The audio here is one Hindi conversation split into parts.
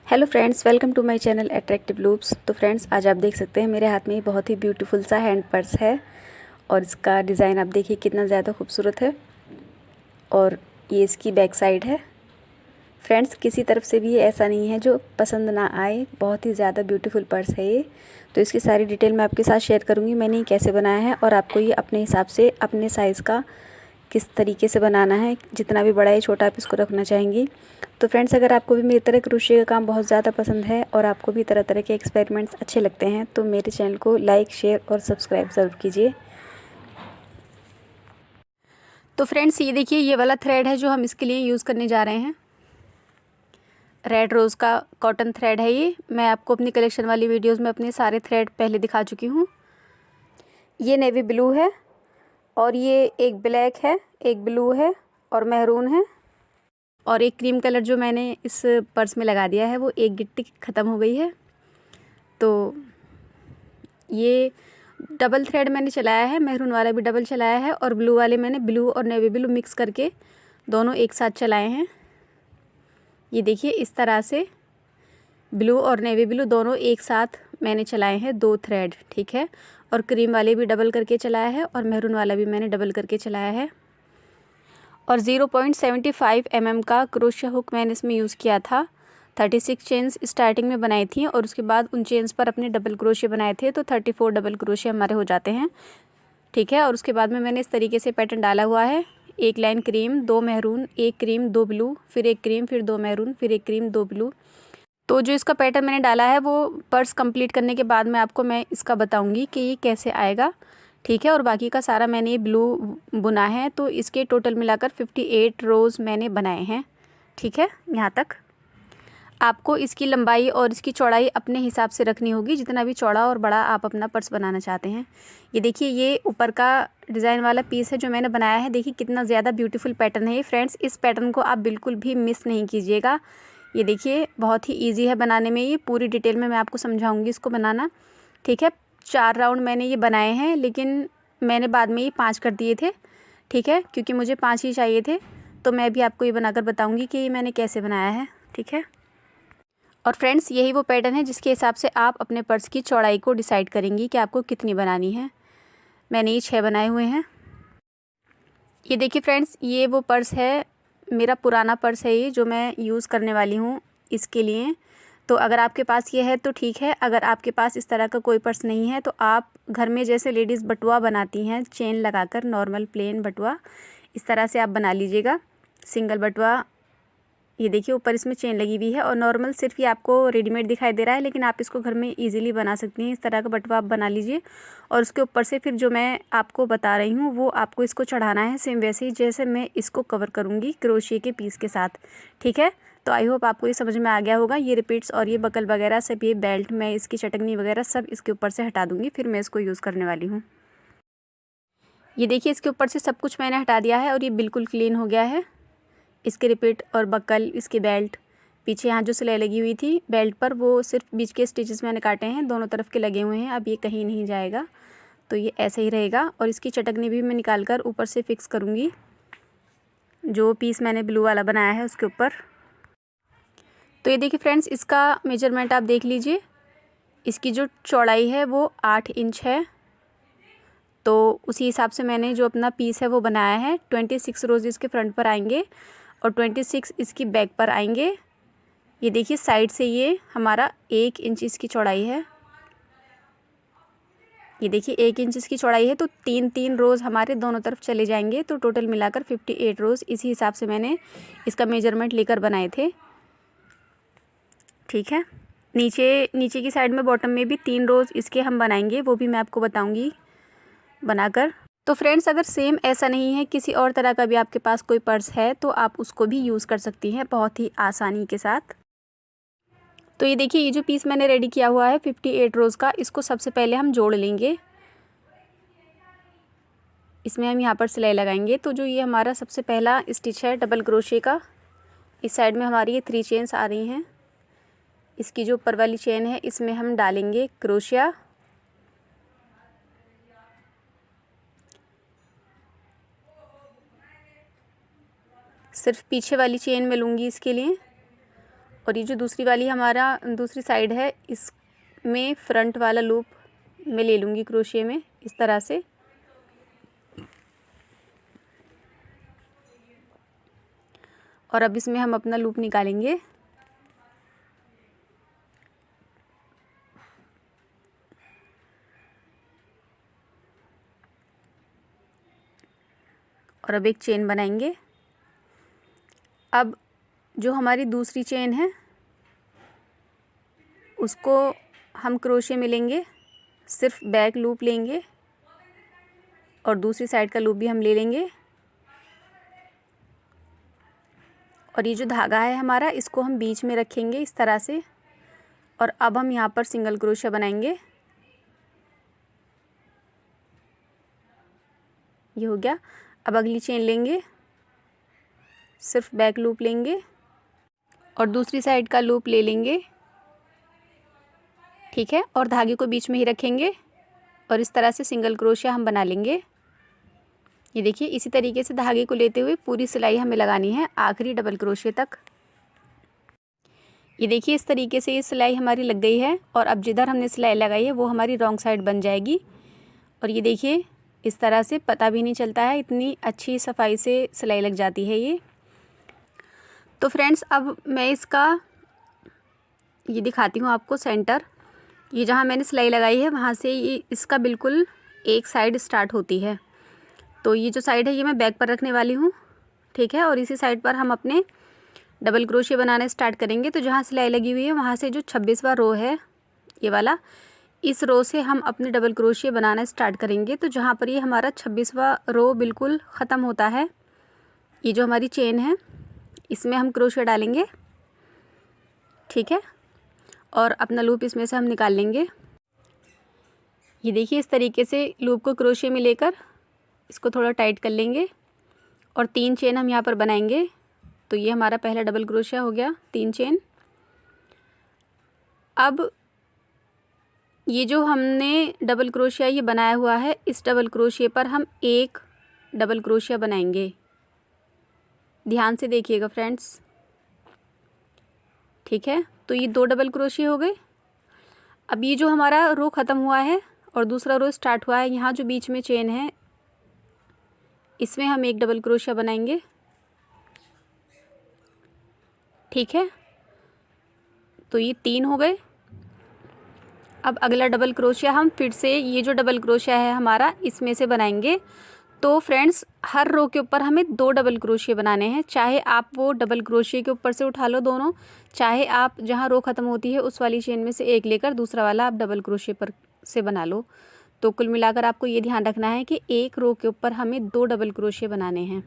Hello friends, welcome to my channel attractive loops. तो फ्रेंड्स, आज आप देख सकते हैं मेरे हाथ में ये बहुत ही ब्यूटीफुल सा हैंड पर्स है और इसका डिज़ाइन आप देखिए कितना ज़्यादा खूबसूरत है। और ये इसकी बैक साइड है। फ्रेंड्स, किसी तरफ से भी ये ऐसा नहीं है जो पसंद ना आए, बहुत ही ज़्यादा ब्यूटीफुल पर्स है ये। तो इसकी सारी डिटेल मैं आपके साथ शेयर करूँगी, मैंने ये कैसे बनाया है और आपको ये अपने हिसाब से अपने साइज़ का किस तरीके से बनाना है, जितना भी बड़ा या छोटा आप इसको रखना चाहेंगी। तो फ्रेंड्स, अगर आपको भी मेरी तरह क्रोशिया का काम बहुत ज़्यादा पसंद है और आपको भी तरह तरह के एक्सपेरिमेंट्स अच्छे लगते हैं तो मेरे चैनल को लाइक, शेयर और सब्सक्राइब ज़रूर कीजिए। तो फ्रेंड्स, ये देखिए, ये वाला थ्रेड है जो हम इसके लिए यूज़ करने जा रहे हैं। रेड रोज़ का कॉटन थ्रेड है ये। मैं आपको अपनी कलेक्शन वाली वीडियोज़ में अपने सारे थ्रेड पहले दिखा चुकी हूँ। ये नेवी ब्लू है और ये एक ब्लैक है, एक ब्लू है और मैरून है और एक क्रीम कलर जो मैंने इस पर्स में लगा दिया है वो एक गिट्टी ख़त्म हो गई है। तो ये डबल थ्रेड मैंने चलाया है, मैरून वाला भी डबल चलाया है और ब्लू वाले मैंने ब्लू और नेवी ब्लू मिक्स करके दोनों एक साथ चलाए हैं। ये देखिए, इस तरह से ब्लू और नेवी ब्लू दोनों एक साथ मैंने चलाए हैं, दो थ्रेड, ठीक है। और क्रीम वाले भी डबल करके चलाया है और मैरून वाला भी मैंने डबल करके चलाया है। और 0.75 mm का क्रोशिया हुक मैंने इसमें यूज़ किया था। 36 चेन्स स्टार्टिंग में बनाई थी और उसके बाद उन चेन्स पर अपने डबल क्रोशिया बनाए थे, तो 34 डबल क्रोशिया हमारे हो जाते हैं, ठीक है। और उसके बाद में मैंने इस तरीके से पैटर्न डाला हुआ है। एक लाइन क्रीम, दो मैरून, एक क्रीम, दो ब्लू, फिर एक क्रीम, फिर दो मैरून, फिर एक क्रीम, दो ब्लू। तो जो इसका पैटर्न मैंने डाला है वो पर्स कंप्लीट करने के बाद में आपको मैं इसका बताऊंगी कि ये कैसे आएगा, ठीक है। और बाकी का सारा मैंने ये ब्लू बुना है, तो इसके टोटल मिलाकर 58 रोज़ मैंने बनाए हैं, ठीक है। यहाँ तक आपको इसकी लंबाई और इसकी चौड़ाई अपने हिसाब से रखनी होगी, जितना भी चौड़ा और बड़ा आप अपना पर्स बनाना चाहते हैं। ये देखिए, ये ऊपर का डिज़ाइन वाला पीस है जो मैंने बनाया है। देखिए कितना ज़्यादा ब्यूटीफुल पैटर्न है ये। फ्रेंड्स, इस पैटर्न को आप बिल्कुल भी मिस नहीं कीजिएगा। ये देखिए, बहुत ही ईजी है बनाने में। ये पूरी डिटेल में मैं आपको समझाऊंगी इसको बनाना, ठीक है। 4 राउंड मैंने ये बनाए हैं, लेकिन मैंने बाद में ये 5 कर दिए थे, ठीक है, क्योंकि मुझे 5 ही चाहिए थे। तो मैं भी आपको ये बनाकर बताऊंगी कि ये मैंने कैसे बनाया है, ठीक है। और फ्रेंड्स, यही वो पैटर्न है जिसके हिसाब से आप अपने पर्स की चौड़ाई को डिसाइड करेंगी कि आपको कितनी बनानी है। मैंने ये 6 बनाए हुए हैं। ये देखिए फ्रेंड्स, ये वो पर्स है, मेरा पुराना पर्स है ये, जो मैं यूज़ करने वाली हूँ इसके लिए। तो अगर आपके पास ये है तो ठीक है, अगर आपके पास इस तरह का कोई पर्स नहीं है तो आप घर में जैसे लेडीज़ बटुआ बनाती हैं चेन लगाकर, नॉर्मल प्लेन बटुआ, इस तरह से आप बना लीजिएगा, सिंगल बटुआ। ये देखिए, ऊपर इसमें चेन लगी हुई है और नॉर्मल सिर्फ ये आपको रेडीमेड दिखाई दे रहा है, लेकिन आप इसको घर में इजीली बना सकती हैं। इस तरह का बटुआ आप बना लीजिए और उसके ऊपर से फिर जो मैं आपको बता रही हूँ वो आपको इसको चढ़ाना है, सेम वैसे ही जैसे मैं इसको कवर करूँगी क्रोशिया के पीस के साथ, ठीक है। तो आई होप आपको ये समझ में आ गया होगा। ये रिपीट्स और ये बकल वगैरह सब, ये बेल्ट में इसकी चटकनी वगैरह सब इसके ऊपर से हटा दूँगी, फिर मैं इसको यूज़ करने वाली हूँ। ये देखिए, इसके ऊपर से सब कुछ मैंने हटा दिया है और ये बिल्कुल क्लीन हो गया है। इसके रिपीट और बकल, इसकी बेल्ट, पीछे यहाँ जो सिलाई लगी हुई थी बेल्ट पर, वो सिर्फ बीच के स्टिचेस मैंने काटे हैं, दोनों तरफ के लगे हुए हैं। अब ये कहीं नहीं जाएगा, तो ये ऐसे ही रहेगा। और इसकी चटकनी भी मैं निकाल कर ऊपर से फिक्स करूँगी, जो पीस मैंने ब्लू वाला बनाया है उसके ऊपर। तो ये देखिए फ्रेंड्स, इसका मेजरमेंट आप देख लीजिए। इसकी जो चौड़ाई है वो 8 इंच है, तो उसी हिसाब से मैंने जो अपना पीस है वो बनाया है। 26 रोज़ इसके फ्रंट पर आएंगे और 26 इसकी बैक पर आएंगे। ये देखिए, साइड से ये हमारा 1 इंच इसकी चौड़ाई है। ये देखिए, 1 इंच इसकी चौड़ाई है, तो 3-3 रोज़ हमारे दोनों तरफ चले जाएंगे, तो टोटल मिलाकर 58 रोज़ इसी हिसाब से मैंने इसका मेजरमेंट लेकर बनाए थे, ठीक है। नीचे की साइड में, बॉटम में भी 3 रोज़ इसके हम बनाएंगे, वो भी मैं आपको बताऊंगी बनाकर। तो फ्रेंड्स, अगर सेम ऐसा नहीं है, किसी और तरह का भी आपके पास कोई पर्स है तो आप उसको भी यूज़ कर सकती हैं बहुत ही आसानी के साथ। तो ये देखिए, ये जो पीस मैंने रेडी किया हुआ है 58 रोज़ का, इसको सबसे पहले हम जोड़ लेंगे। इसमें हम यहाँ पर सिलाई लगाएंगे। तो जो ये हमारा सबसे पहला स्टिच है डबल क्रोशिया का, इस साइड में हमारी ये 3 चेन्स आ रही हैं। इसकी जो ऊपर वाली चेन है इसमें हम डालेंगे क्रोशिया, सिर्फ पीछे वाली चेन में लूँगी इसके लिए, और ये जो दूसरी वाली हमारा दूसरी साइड है, इसमें फ्रंट वाला लूप मैं ले लूँगी क्रोशिया में इस तरह से। और अब इसमें हम अपना लूप निकालेंगे। और अब एक चेन बनाएंगे। अब जो हमारी दूसरी चेन है उसको हम क्रोशिया में लेंगे, सिर्फ बैक लूप लेंगे और दूसरी साइड का लूप भी हम ले लेंगे। और ये जो धागा है हमारा, इसको हम बीच में रखेंगे इस तरह से। और अब हम यहाँ पर सिंगल क्रोशिया बनाएंगे। ये हो गया। अब अगली चेन लेंगे, सिर्फ बैक लूप लेंगे और दूसरी साइड का लूप ले लेंगे, ठीक है। और धागे को बीच में ही रखेंगे और इस तरह से सिंगल क्रोशिया हम बना लेंगे। ये देखिए, इसी तरीके से धागे को लेते हुए पूरी सिलाई हमें लगानी है आखिरी डबल क्रोशिया तक। ये देखिए, इस तरीके से ये सिलाई हमारी लग गई है। और अब जिधर हमने सिलाई लगाई है वो हमारी रॉन्ग साइड बन जाएगी। और ये देखिए, इस तरह से पता भी नहीं चलता है, इतनी अच्छी सफाई से सिलाई लग जाती है ये। तो फ्रेंड्स, अब मैं इसका ये दिखाती हूँ आपको सेंटर। ये जहाँ मैंने सिलाई लगाई है वहाँ से ये इसका बिल्कुल एक साइड स्टार्ट होती है। तो ये जो साइड है ये मैं बैक पर रखने वाली हूँ, ठीक है। और इसी साइड पर हम अपने डबल क्रोशिया बनाना स्टार्ट करेंगे। तो जहाँ सिलाई लगी हुई है वहाँ से जो 26वां रो है ये वाला, इस रो से हम अपने डबल क्रोशिया बनाना स्टार्ट करेंगे। तो जहाँ पर ये हमारा 26वां रो बिल्कुल ख़त्म होता है, ये जो हमारी चेन है इसमें हम क्रोशिया डालेंगे, ठीक है। और अपना लूप इसमें से हम निकाल लेंगे। ये देखिए, इस तरीके से लूप को क्रोशिया में लेकर इसको थोड़ा टाइट कर लेंगे और 3 चेन हम यहाँ पर बनाएंगे। तो ये हमारा पहला डबल क्रोशिया हो गया, 3 चेन। अब ये जो हमने डबल क्रोशिया ये बनाया हुआ है, इस डबल क्रोशिया पर हम एक डबल क्रोशिया बनाएंगे। ध्यान से देखिएगा फ्रेंड्स, ठीक है। तो ये 2 डबल क्रोशिया हो गए। अब ये जो हमारा रो ख़त्म हुआ है और दूसरा रो स्टार्ट हुआ है, यहाँ जो बीच में चेन है इसमें हम एक डबल क्रोशिया बनाएंगे, ठीक है। तो ये 3 हो गए। अब अगला डबल क्रोशिया हम फिर से ये जो डबल क्रोशिया है हमारा इसमें से बनाएंगे। तो फ्रेंड्स, हर रो के ऊपर हमें 2 डबल क्रोशिया बनाने हैं। चाहे आप वो डबल क्रोशिया के ऊपर से उठा लो दोनों, चाहे आप जहाँ रो ख़त्म होती है उस वाली चेन में से एक लेकर दूसरा वाला आप डबल क्रोशिया पर से बना लो। तो कुल मिलाकर आपको ये ध्यान रखना है कि एक रो के ऊपर हमें 2 डबल क्रोशिया बनाने हैं।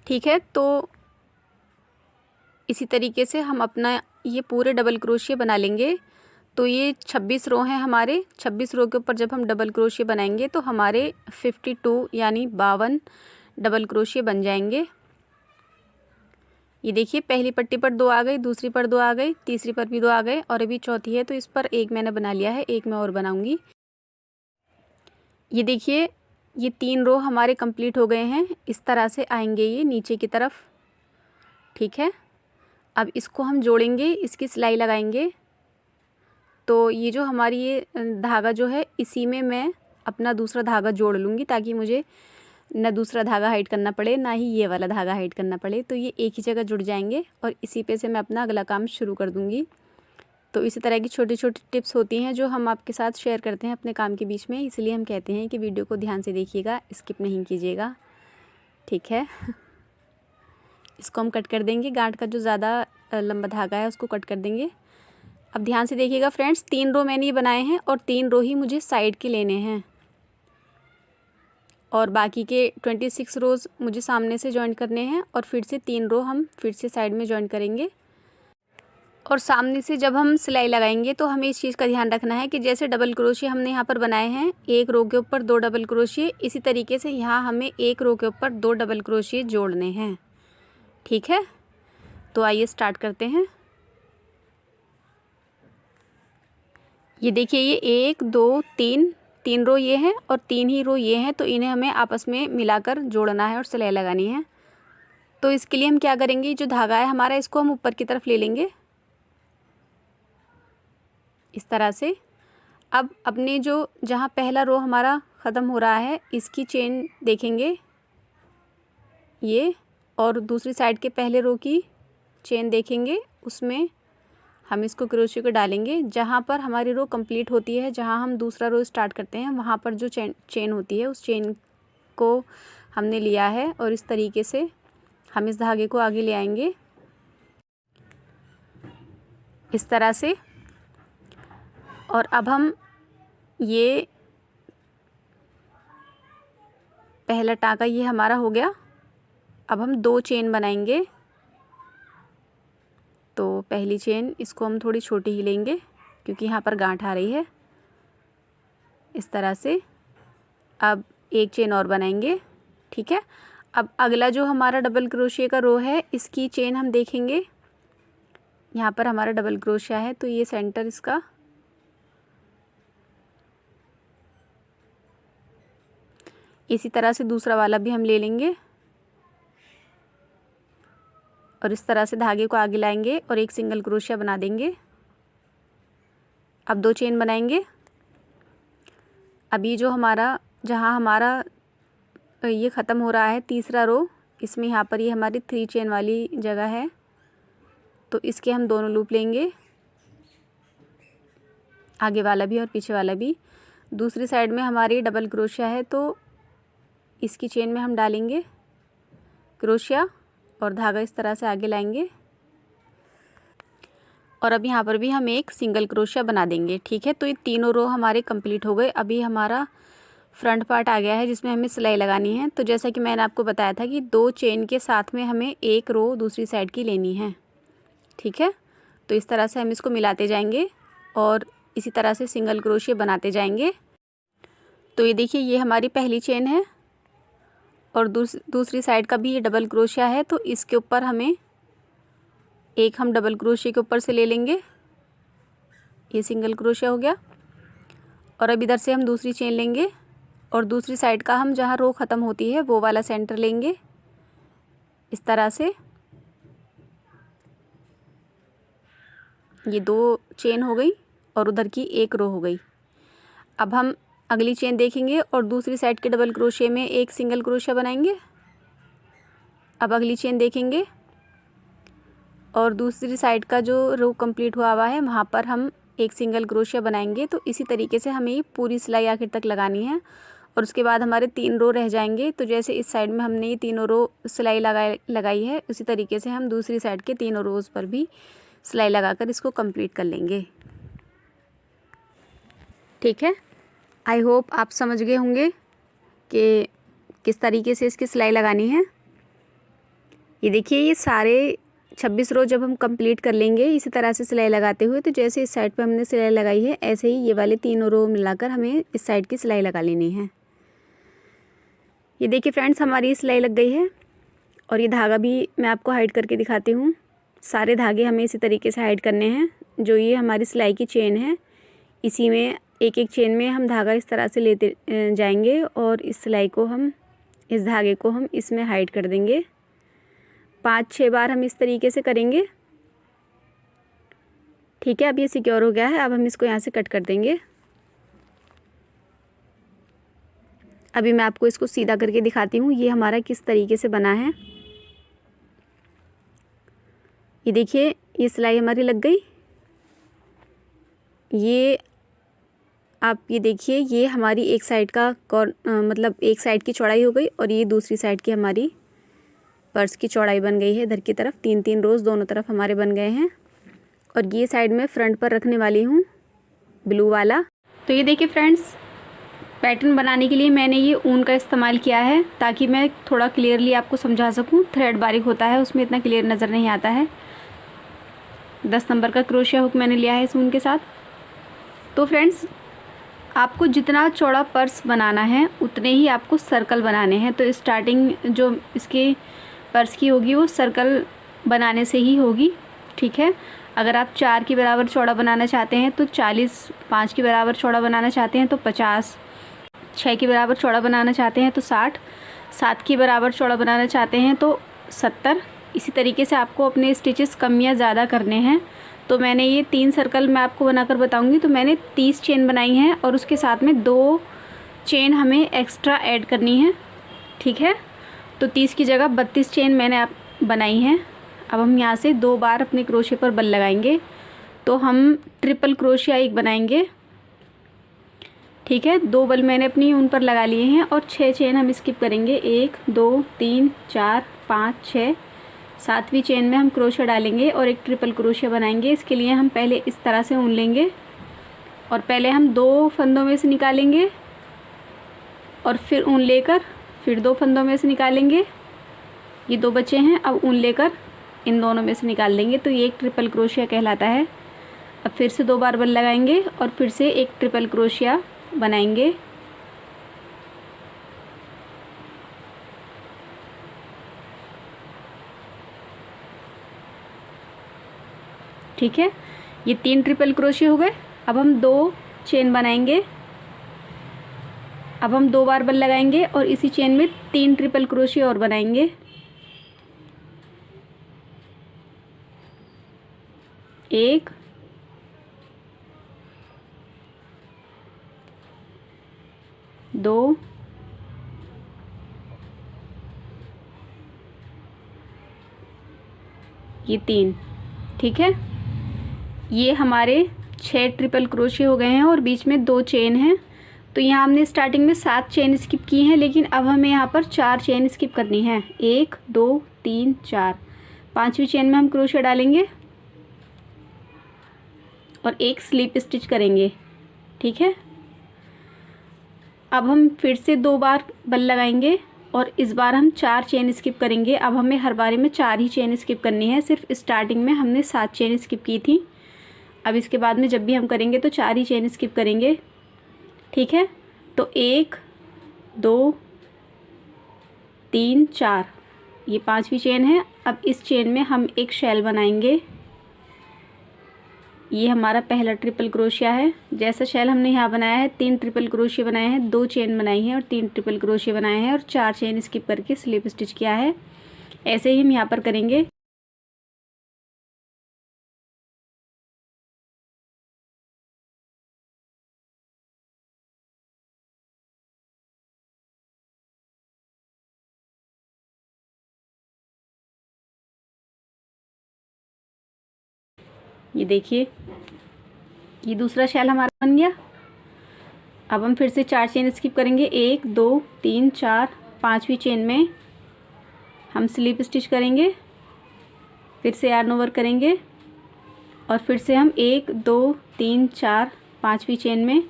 ठीक है, तो इसी तरीके से हम अपना ये पूरे डबल क्रोशिया बना लेंगे। तो ये 26 रो हैं हमारे। 26 रो के ऊपर जब हम डबल क्रोशिया बनाएंगे तो हमारे 52 यानी 52 डबल क्रोशिया बन जाएंगे। ये देखिए, पहली पट्टी पर 2 आ गई, दूसरी पर 2 आ गई, तीसरी पर भी 2 आ गए और अभी चौथी है तो इस पर एक मैंने बना लिया है, एक मैं और बनाऊंगी। ये देखिए, ये 3 रो हमारे कंप्लीट हो गए हैं। इस तरह से आएंगे ये नीचे की तरफ, ठीक है। अब इसको हम जोड़ेंगे, इसकी सिलाई लगाएंगे। तो ये जो हमारी ये धागा जो है इसी में मैं अपना दूसरा धागा जोड़ लूँगी, ताकि मुझे न दूसरा धागा हाइड करना पड़े ना ही ये वाला धागा हाइड करना पड़े। तो ये एक ही जगह जुड़ जाएंगे और इसी पे से मैं अपना अगला काम शुरू कर दूँगी। तो इसी तरह की छोटी छोटी टिप्स होती हैं जो हम आपके साथ शेयर करते हैं अपने काम के बीच में, इसलिए हम कहते हैं कि वीडियो को ध्यान से देखिएगा, स्किप नहीं कीजिएगा, ठीक है। इसको हम कट कर देंगे, गांठ का जो ज़्यादा लंबा धागा है उसको कट कर देंगे। अब ध्यान से देखिएगा फ्रेंड्स, 3 रो मैंने ये बनाए हैं और 3 रो ही मुझे साइड के लेने हैं और बाकी के 26 रोज़ मुझे सामने से जॉइन करने हैं और फिर से 3 रो हम फिर से साइड में जॉइन करेंगे। और सामने से जब हम सिलाई लगाएंगे तो हमें इस चीज़ का ध्यान रखना है कि जैसे डबल क्रोशिया हमने यहाँ पर बनाए हैं, एक रो के ऊपर 2 डबल क्रोशिया, इसी तरीके से यहाँ हमें एक रो के ऊपर 2 डबल क्रोशिया जोड़ने हैं, ठीक है। तो आइए स्टार्ट करते हैं। ये देखिए ये 1 2 3 रो ये हैं और 3 ही रो ये हैं, तो इन्हें हमें आपस में मिलाकर जोड़ना है और सिलाई लगानी है। तो इसके लिए हम क्या करेंगे, जो धागा है हमारा इसको हम ऊपर की तरफ ले लेंगे इस तरह से। अब अपने जो जहाँ पहला रो हमारा ख़त्म हो रहा है इसकी चेन देखेंगे ये, और दूसरी साइड के पहले रो की चेन देखेंगे, उसमें हम इसको क्रोशे को डालेंगे। जहाँ पर हमारी रो कंप्लीट होती है, जहाँ हम दूसरा रो स्टार्ट करते हैं, वहाँ पर जो चेन होती है उस चेन को हमने लिया है और इस तरीके से हम इस धागे को आगे ले आएंगे इस तरह से। और अब हम ये पहला टाँका ये हमारा हो गया। अब हम 2 चेन बनाएंगे। तो पहली चेन इसको हम थोड़ी छोटी ही लेंगे क्योंकि यहाँ पर गांठ आ रही है इस तरह से। अब एक चेन और बनाएंगे, ठीक है। अब अगला जो हमारा डबल क्रोशिया का रो है इसकी चेन हम देखेंगे, यहाँ पर हमारा डबल क्रोशिया है तो ये सेंटर इसका, इसी तरह से दूसरा वाला भी हम ले लेंगे और इस तरह से धागे को आगे लाएंगे और एक सिंगल क्रोशिया बना देंगे। अब 2 चेन बनाएंगे। अभी जो हमारा जहाँ हमारा ये ख़त्म हो रहा है तीसरा रो, इसमें यहाँ पर ये हमारी 3 चेन वाली जगह है, तो इसके हम दोनों लूप लेंगे, आगे वाला भी और पीछे वाला भी। दूसरी साइड में हमारी डबल क्रोशिया है तो इसकी चेन में हम डालेंगे क्रोशिया और धागा इस तरह से आगे लाएंगे और अब यहाँ पर भी हम एक सिंगल क्रोशिया बना देंगे, ठीक है। तो ये तीनों रो हमारे कंप्लीट हो गए। अभी हमारा फ्रंट पार्ट आ गया है जिसमें हमें सिलाई लगानी है। तो जैसा कि मैंने आपको बताया था कि 2 चेन के साथ में हमें एक रो दूसरी साइड की लेनी है, ठीक है। तो इस तरह से हम इसको मिलाते जाएंगे और इसी तरह से सिंगल क्रोशिया बनाते जाएंगे। तो ये देखिए ये हमारी पहली चेन है और दूसरी साइड का भी ये डबल क्रोशिया है, तो इसके ऊपर हमें एक हम डबल क्रोशिया के ऊपर से ले लेंगे, ये सिंगल क्रोशिया हो गया। और अब इधर से हम दूसरी चेन लेंगे और दूसरी साइड का हम जहाँ रो ख़त्म होती है वो वाला सेंटर लेंगे इस तरह से। ये 2 चेन हो गई और उधर की एक रो हो गई। अब हम अगली चेन देखेंगे और दूसरी साइड के डबल क्रोशिया में एक सिंगल क्रोशिया बनाएंगे। अब अगली चेन देखेंगे और दूसरी साइड का जो रो कंप्लीट हुआ है वहाँ पर हम एक सिंगल क्रोशिया बनाएंगे। तो इसी तरीके से हमें ये पूरी सिलाई आखिर तक लगानी है और उसके बाद हमारे 3 रो रह जाएंगे। तो जैसे इस साइड में हमने ये तीनों रो सिलाई लगाई है, उसी तरीके से हम दूसरी साइड के तीनों रोज़ पर भी सिलाई लगाकर इसको कंप्लीट कर लेंगे, ठीक है। आई होप आप समझ गए होंगे कि किस तरीके से इसकी सिलाई लगानी है। ये देखिए ये सारे 26 रो जब हम कंप्लीट कर लेंगे इसी तरह से सिलाई लगाते हुए, तो जैसे इस साइड पे हमने सिलाई लगाई है ऐसे ही ये वाले तीनों रो मिलाकर हमें इस साइड की सिलाई लगा लेनी है। ये देखिए फ्रेंड्स हमारी सिलाई लग गई है और ये धागा भी मैं आपको हाइड करके दिखाती हूँ। सारे धागे हमें इसी तरीके से हाइड करने हैं। जो ये हमारी सिलाई की चेन है इसी में एक एक चेन में हम धागा इस तरह से लेते जाएंगे और इस सिलाई को हम, इस धागे को हम इसमें हाइड कर देंगे। 5-6 बार हम इस तरीके से करेंगे, ठीक है। अब ये सिक्योर हो गया है। अब हम इसको यहाँ से कट कर देंगे। अभी मैं आपको इसको सीधा करके दिखाती हूँ ये हमारा किस तरीके से बना है। ये देखिए ये सिलाई हमारी लग गई। ये आप ये देखिए ये हमारी एक साइड का मतलब एक साइड की चौड़ाई हो गई और ये दूसरी साइड की हमारी पर्स की चौड़ाई बन गई है। इधर की तरफ 3-3 रोज़ दोनों तरफ हमारे बन गए हैं और ये साइड में फ्रंट पर रखने वाली हूँ ब्लू वाला। तो ये देखिए फ्रेंड्स पैटर्न बनाने के लिए मैंने ये ऊन का इस्तेमाल किया है ताकि मैं थोड़ा क्लियरली आपको समझा सकूँ। थ्रेड बारीक होता है उसमें इतना क्लियर नज़र नहीं आता है। 10 नंबर का क्रोशिया हुक मैंने लिया है इस ऊन के साथ। तो फ्रेंड्स आपको जितना चौड़ा पर्स बनाना है उतने ही आपको सर्कल बनाने हैं। तो स्टार्टिंग जो इसके पर्स की होगी वो सर्कल बनाने से ही होगी, ठीक है। अगर आप 4 के बराबर चौड़ा बनाना चाहते हैं तो 40, 5 के बराबर चौड़ा बनाना चाहते हैं तो 50, 6 के बराबर चौड़ा बनाना चाहते हैं तो 60, 7 के बराबर चौड़ा बनाना चाहते हैं तो 70। इसी तरीके से आपको अपने स्टिचेस कम या ज़्यादा करने हैं। तो मैंने ये 3 सर्कल मैं आपको बनाकर बताऊंगी। तो मैंने 30 चेन बनाई हैं और उसके साथ में 2 चेन हमें एक्स्ट्रा ऐड करनी है, ठीक है। तो 30 की जगह 32 चेन मैंने आप बनाई हैं। अब हम यहाँ से 2 बार अपने क्रोशे पर बल लगाएंगे। तो हम ट्रिपल क्रोशिया एक बनाएंगे, ठीक है। 2 बल मैंने अपनी ऊन पर लगा लिए हैं और 6 चेन हम स्किप करेंगे। 1 2 3 4 5 6, 7वीं चेन में हम क्रोशिया डालेंगे और एक ट्रिपल क्रोशिया बनाएंगे। इसके लिए हम पहले इस तरह से ऊन लेंगे और पहले हम 2 फंदों में से निकालेंगे और फिर ऊन लेकर फिर 2 फंदों में से निकालेंगे। ये 2 बचे हैं, अब ऊन लेकर इन दोनों में से निकाल देंगे। तो ये एक ट्रिपल क्रोशिया कहलाता है। अब फिर से 2 बार बल लगाएंगे और फिर से एक ट्रिपल क्रोशिया बनाएंगे। ठीक है, ये 3 ट्रिपल क्रोशिया हो गए। अब हम 2 चेन बनाएंगे। अब हम 2 बार बल लगाएंगे और इसी चेन में 3 ट्रिपल क्रोशिया और बनाएंगे। 1 2 ये 3, ठीक है। ये हमारे 6 ट्रिपल क्रोशिया हो गए हैं और बीच में 2 चेन हैं। तो यहाँ हमने स्टार्टिंग में 7 चेन स्किप की हैं, लेकिन अब हमें यहाँ पर 4 चेन स्किप करनी है। 1 2 3 4, 5वीं चेन में हम क्रोशिया डालेंगे और एक स्लिप स्टिच करेंगे, ठीक है। अब हम फिर से 2 बार बल लगाएंगे और इस बार हम 4 चेन स्किप करेंगे। अब हमें हर बारी में 4 ही चेन स्किप करनी है। सिर्फ स्टार्टिंग में हमने 7 चेन स्किप की थी। अब इसके बाद में जब भी हम करेंगे तो 4 ही चेन स्किप करेंगे, ठीक है। तो 1 2 3 4, ये 5वीं चेन है। अब इस चेन में हम एक शेल बनाएंगे। ये हमारा पहला ट्रिपल क्रोशिया है। जैसा शेल हमने यहाँ बनाया है, 3 ट्रिपल क्रोशिया बनाए हैं, 2 चेन बनाई है और 3 ट्रिपल क्रोशिया बनाए हैं और 4 चेन स्किप करके स्लिप स्टिच किया है। ऐसे ही हम यहाँ पर करेंगे। ये देखिए, ये दूसरा शेल हमारा बन गया। अब हम फिर से 4 चेन स्किप करेंगे। 1 2 3 4, 5वीं चेन में हम स्लिप स्टिच करेंगे, फिर से यार्न ओवर करेंगे और फिर से हम 1 2 3 4, 5वीं चेन में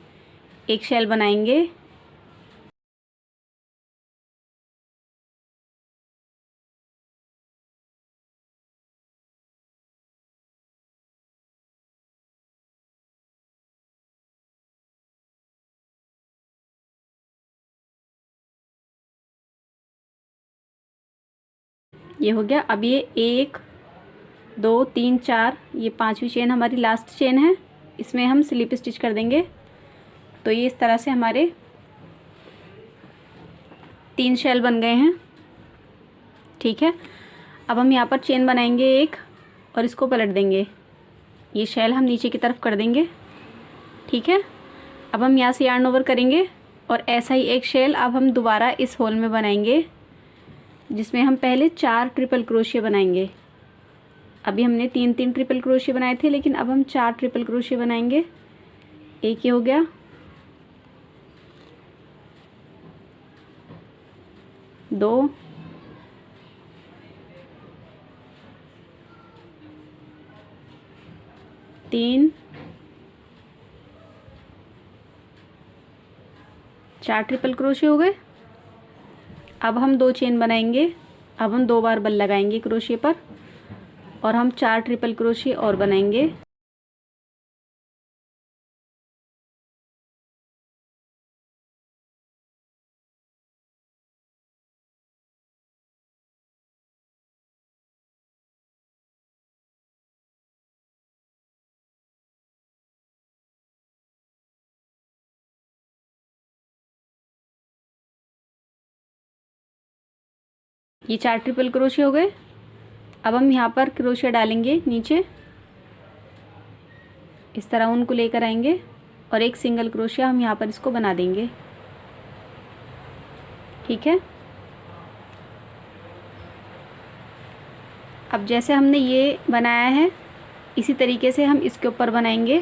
एक शेल बनाएंगे। ये हो गया। अब ये 1 2 3 4, ये 5वीं चेन हमारी लास्ट चेन है, इसमें हम स्लिप स्टिच कर देंगे। तो ये इस तरह से हमारे 3 शेल बन गए हैं, ठीक है। अब हम यहाँ पर चेन बनाएंगे एक और इसको पलट देंगे। ये शेल हम नीचे की तरफ कर देंगे, ठीक है। अब हम यहाँ से यार्न ओवर करेंगे और ऐसा ही एक शेल अब हम दोबारा इस होल में बनाएंगे, जिसमें हम पहले 4 ट्रिपल क्रोशिया बनाएंगे। अभी हमने 3 ट्रिपल क्रोशिया बनाए थे, लेकिन अब हम 4 ट्रिपल क्रोशिया बनाएंगे। एक ये हो गया, 2 3 4 ट्रिपल क्रोशिया हो गए। अब हम 2 चेन बनाएंगे। अब हम 2 बार बल लगाएंगे क्रोशिया पर और हम 4 ट्रिपल क्रोशिया और बनाएंगे। ये 4 ट्रिपल क्रोशिया हो गए। अब हम यहाँ पर क्रोशिया डालेंगे नीचे, इस तरह उनको लेकर आएंगे और एक सिंगल क्रोशिया हम यहाँ पर इसको बना देंगे। ठीक है, अब जैसे हमने ये बनाया है इसी तरीके से हम इसके ऊपर बनाएंगे,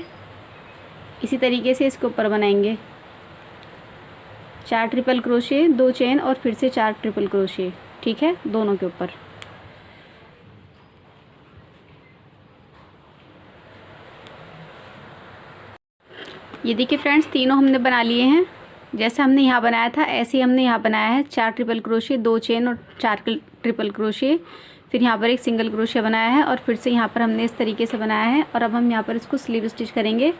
इसी तरीके से इसके ऊपर बनाएंगे। 4 ट्रिपल क्रोशिया, 2 चेन और फिर से 4 ट्रिपल क्रोशिया। ठीक है, दोनों के ऊपर। ये देखिए फ्रेंड्स, तीनों हमने बना लिए हैं। जैसे हमने यहाँ बनाया था ऐसे ही हमने यहाँ बनाया है। 4 ट्रिपल क्रोशिया, 2 चेन और 4 ट्रिपल क्रोशिया, फिर यहाँ पर एक सिंगल क्रोशिया बनाया है और फिर से यहाँ पर हमने इस तरीके से बनाया है। और अब हम यहाँ पर इसको स्लीव स्टिच करेंगे।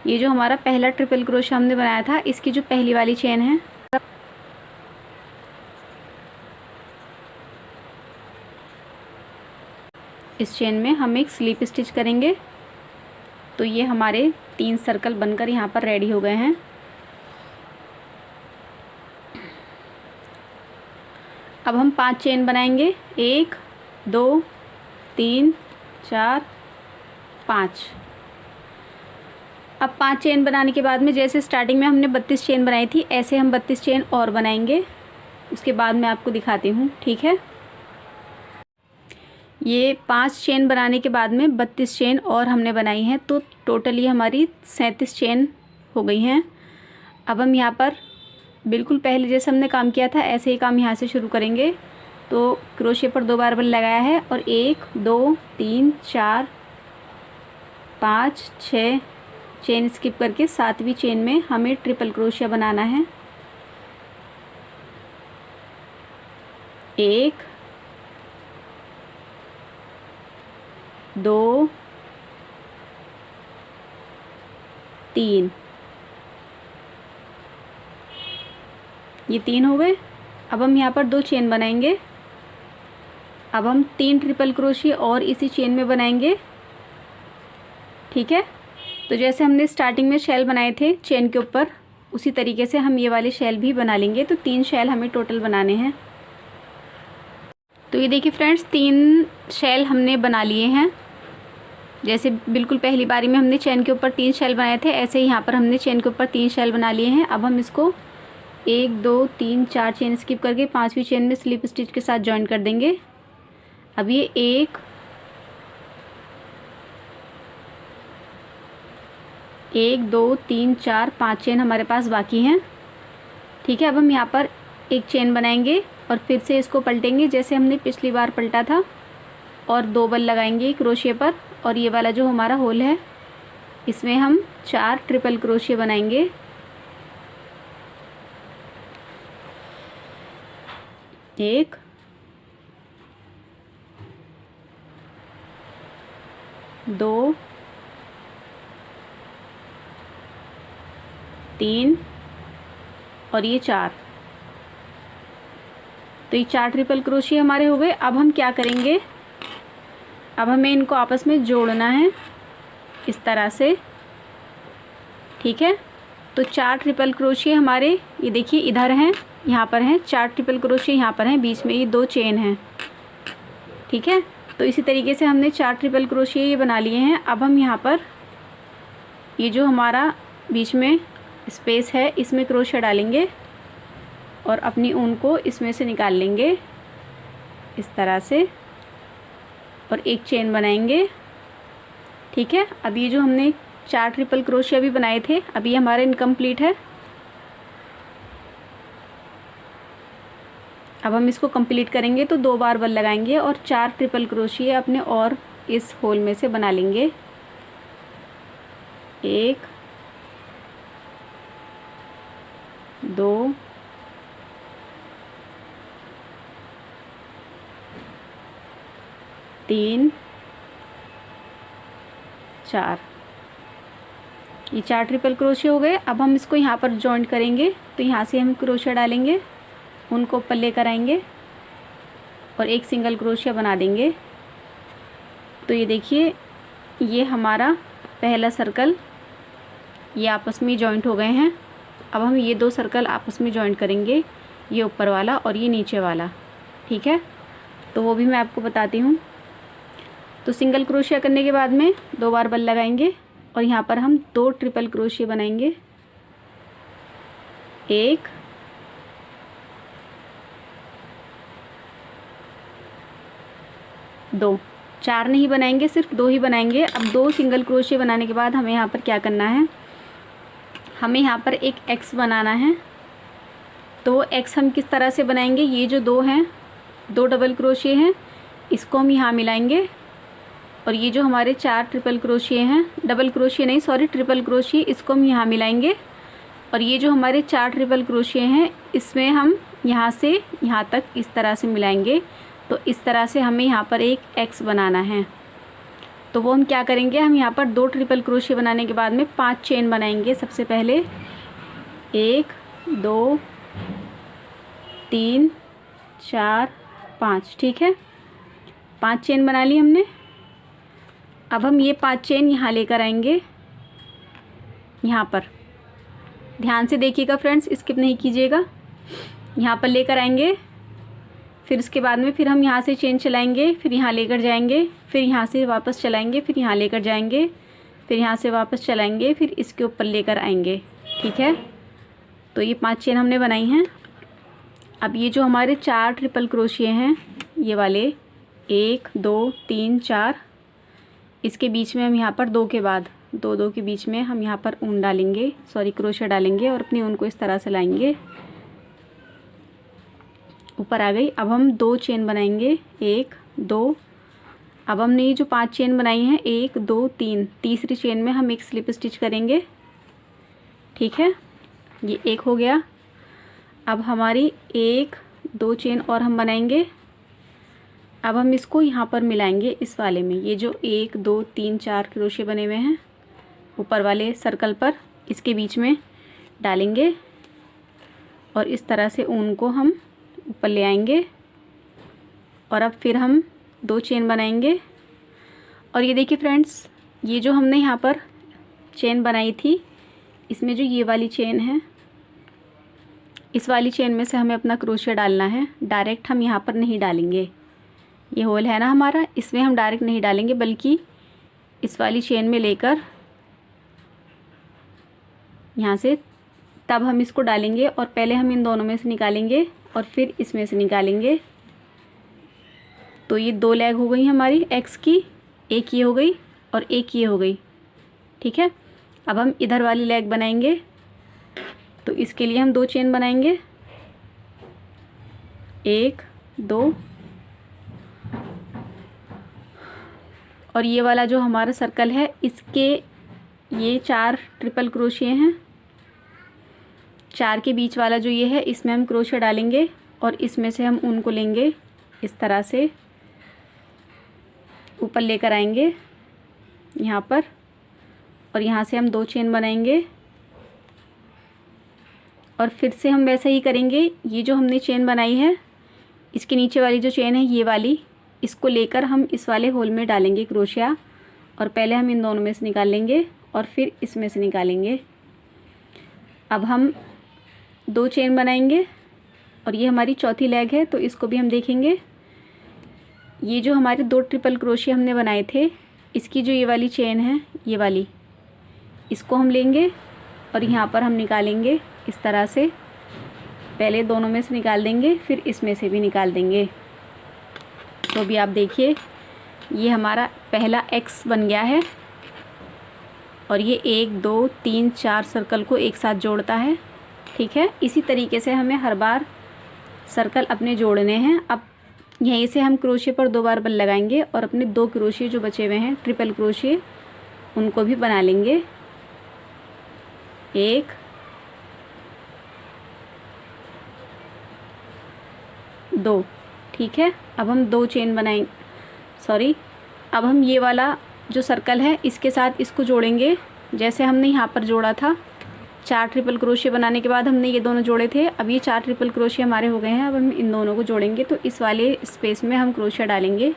ये जो हमारा पहला ट्रिपल क्रोशिया हमने बनाया था, इसकी जो पहली वाली चेन है, इस चेन में हम एक स्लीव स्टिच करेंगे। तो ये हमारे 3 सर्कल बनकर यहाँ पर रेडी हो गए हैं। अब हम 5 चेन बनाएंगे, 1 2 3 4 5। अब 5 चेन बनाने के बाद में जैसे स्टार्टिंग में हमने 32 चेन बनाई थी, ऐसे हम 32 चेन और बनाएंगे। उसके बाद मैं आपको दिखाती हूँ। ठीक है, ये 5 चेन बनाने के बाद में 32 चेन और हमने बनाई हैं, तो टोटली हमारी 37 चेन हो गई हैं। अब हम यहाँ पर बिल्कुल पहले जैसे हमने काम किया था ऐसे ही काम यहाँ से शुरू करेंगे। तो क्रोशिया पर 2 बार बल लगाया है और 1 2 3 4 5 6 चेन स्किप करके 7वीं चेन में हमें ट्रिपल क्रोशिया बनाना है। 1 2 3, ये 3 हो गए। अब हम यहाँ पर 2 चेन बनाएंगे। अब हम 3 ट्रिपल क्रोशिया और इसी चेन में बनाएंगे। ठीक है, तो जैसे हमने स्टार्टिंग में शेल बनाए थे चेन के ऊपर, उसी तरीके से हम ये वाले शेल भी बना लेंगे। तो 3 शेल हमें टोटल बनाने हैं। तो ये देखिए फ्रेंड्स, 3 शेल हमने बना लिए हैं। जैसे बिल्कुल पहली बारी में हमने चेन के ऊपर 3 शेल बनाए थे, ऐसे ही यहाँ पर हमने चेन के ऊपर 3 शेल बना लिए हैं। अब हम इसको 1 2 3 4 चेन स्किप करके 5वीं चेन में स्लिप स्टिच के साथ ज्वाइन कर देंगे। अब ये 1 2 3 4 5 चेन हमारे पास बाकी हैं। ठीक है, अब हम यहाँ पर एक चेन बनाएंगे और फिर से इसको पलटेंगे जैसे हमने पिछली बार पलटा था, और 2 बल लगाएंगे क्रोशिया पर। और ये वाला जो हमारा होल है इसमें हम 4 ट्रिपल क्रोशिया बनाएंगे। एक, दो, 3 और ये 4। तो ये 4 ट्रिपल क्रोशिया हमारे हो गए। अब हम क्या करेंगे, अब हमें इनको आपस में जोड़ना है इस तरह से। ठीक है, तो 4 ट्रिपल क्रोशिया हमारे, ये देखिए इधर हैं, यहाँ पर हैं 4 ट्रिपल क्रोशिया, यहाँ पर हैं, बीच में ये 2 चेन हैं। ठीक है, तो इसी तरीके से हमने 4 ट्रिपल क्रोशिया ये बना लिए हैं। अब हम यहाँ पर ये जो हमारा बीच में स्पेस है इसमें क्रोशिया डालेंगे और अपनी ऊन को इसमें से निकाल लेंगे इस तरह से, और एक चेन बनाएंगे। ठीक है, अब ये जो हमने 4 ट्रिपल क्रोशिया भी बनाए थे, अब ये हमारा इनकम्प्लीट है। अब हम इसको कंप्लीट करेंगे तो 2 बार बल लगाएंगे और 4 ट्रिपल क्रोशिया अपने और इस होल में से बना लेंगे। 1 2 3 4, ये 4 ट्रिपल क्रोशिया हो गए। अब हम इसको यहाँ पर जॉइंट करेंगे, तो यहाँ से हम क्रोशिया डालेंगे, उनको ऊपर लेकर आएंगे और एक सिंगल क्रोशिया बना देंगे। तो ये देखिए, ये हमारा पहला सर्कल ये आपस में जॉइंट हो गए हैं। अब हम ये 2 सर्कल आपस में जॉइंट करेंगे, ये ऊपर वाला और ये नीचे वाला। ठीक है, तो वो भी मैं आपको बताती हूँ। तो सिंगल क्रोशिया करने के बाद में 2 बार बल लगाएंगे और यहाँ पर हम 2 ट्रिपल क्रोशिया बनाएंगे। 1 2, 4 नहीं बनाएंगे, सिर्फ 2 ही बनाएंगे। अब 2 सिंगल क्रोशिया बनाने के बाद हमें यहाँ पर क्या करना है, हमें यहाँ पर एक एक्स बनाना है। तो एक्स हम किस तरह से बनाएंगे, ये जो 2 हैं, 2 डबल क्रोशिया हैं, इसको हम यहाँ मिलाएंगे और ये जो हमारे 4 ट्रिपल क्रोशिया हैं, डबल क्रोशिया नहीं सॉरी ट्रिपल क्रोशिया, इसको हम यहाँ मिलाएंगे और ये जो हमारे 4 ट्रिपल क्रोशिया हैं इसमें हम यहाँ से यहाँ तक इस तरह से मिलाएंगे। तो इस तरह से हमें यहाँ पर एक एक्स बनाना है। तो वो हम क्या करेंगे, हम यहाँ पर 2 ट्रिपल क्रोशिया बनाने के बाद में 5 चेन बनाएंगे। सबसे पहले 1 2 3 4 5, ठीक है, 5 चेन बना ली हमने। अब हम ये 5 चेन यहाँ लेकर आएंगे, यहाँ पर ध्यान से देखिएगा फ्रेंड्स, स्किप नहीं कीजिएगा। यहाँ पर लेकर आएंगे, फिर उसके बाद में फिर हम यहाँ से चेन चलाएंगे, फिर यहाँ लेकर जाएंगे, फिर यहाँ से वापस चलाएंगे, फिर यहाँ लेकर जाएंगे, फिर यहाँ से वापस चलाएंगे, फिर इसके ऊपर लेकर आएंगे, ठीक है। तो ये 5 चेन हमने बनाई हैं। अब ये जो हमारे 4 ट्रिपल क्रोशिया हैं, ये वाले 1 2 3 4, इसके बीच में हम यहाँ पर 2 के बाद 2 2 के बीच में हम यहाँ पर ऊन डालेंगे, सॉरी क्रोशिया डालेंगे और अपनी ऊन को इस तरह से लाएंगे, ऊपर आ गई। अब हम 2 चेन बनाएंगे, 1 2। अब हमने ये जो 5 चेन बनाई हैं 1 2 3, तीसरी चेन में हम एक स्लिप स्टिच करेंगे, ठीक है, ये एक हो गया। अब हमारी 1 2 चेन और हम बनाएंगे। अब हम इसको यहाँ पर मिलाएंगे इस वाले में, ये जो 1 2 3 4 क्रोशिया बने हुए हैं ऊपर वाले सर्कल पर, इसके बीच में डालेंगे और इस तरह से ऊन को हम ऊपर ले आएंगे। और अब फिर हम 2 चेन बनाएंगे और ये देखिए फ्रेंड्स, ये जो हमने यहाँ पर चेन बनाई थी, इसमें जो ये वाली चेन है, इस वाली चेन में से हमें अपना क्रोशिया डालना है। डायरेक्ट हम यहाँ पर नहीं डालेंगे, ये होल है ना हमारा, इसमें हम डायरेक्ट नहीं डालेंगे, बल्कि इस वाली चेन में लेकर यहाँ से तब हम इसको डालेंगे और पहले हम इन दोनों में से निकालेंगे और फिर इसमें से निकालेंगे। तो ये 2 लेग हो गई हमारी एक्स की, एक ये हो गई और एक ये हो गई, ठीक है। अब हम इधर वाली लेग बनाएंगे, तो इसके लिए हम 2 चेन बनाएंगे, 1 2, और ये वाला जो हमारा सर्कल है इसके ये 4 ट्रिपल क्रोशिया हैं, 4 के बीच वाला जो ये है इसमें हम क्रोशिया डालेंगे और इसमें से हम ऊन को लेंगे, इस तरह से ऊपर लेकर आएंगे यहाँ पर और यहाँ से हम 2 चेन बनाएंगे और फिर से हम वैसा ही करेंगे। ये जो हमने चेन बनाई है इसके नीचे वाली जो चेन है ये वाली, इसको लेकर हम इस वाले होल में डालेंगे क्रोशिया और पहले हम इन दोनों में से निकाल लेंगे और फिर इसमें से निकालेंगे। अब हम 2 चेन बनाएंगे और ये हमारी चौथी लेग है, तो इसको भी हम देखेंगे। ये जो हमारे 2 ट्रिपल क्रोशिया हमने बनाए थे, इसकी जो ये वाली चेन है ये वाली, इसको हम लेंगे और यहाँ पर हम निकालेंगे इस तरह से, पहले दोनों में से निकाल देंगे फिर इसमें से भी निकाल देंगे। तो अभी आप देखिए ये हमारा पहला एक्स बन गया है और ये 1 2 3 4 सर्कल को एक साथ जोड़ता है, ठीक है। इसी तरीके से हमें हर बार सर्कल अपने जोड़ने हैं। अब यहीं से हम क्रोशिया पर 2 बार बल लगाएंगे और अपने 2 क्रोशिया जो बचे हुए हैं ट्रिपल क्रोशिया, उनको भी बना लेंगे, 1 2, ठीक है। अब हम 2 चेन बनाएंगे, सॉरी, अब हम ये वाला जो सर्कल है इसके साथ इसको जोड़ेंगे, जैसे हमने यहाँ पर जोड़ा था। 4 ट्रिपल क्रोशिया बनाने के बाद हमने ये दोनों जोड़े थे, अब ये 4 ट्रिपल क्रोशिया हमारे हो गए हैं। अब हम इन दोनों को जोड़ेंगे, तो इस वाले स्पेस में हम क्रोशिया डालेंगे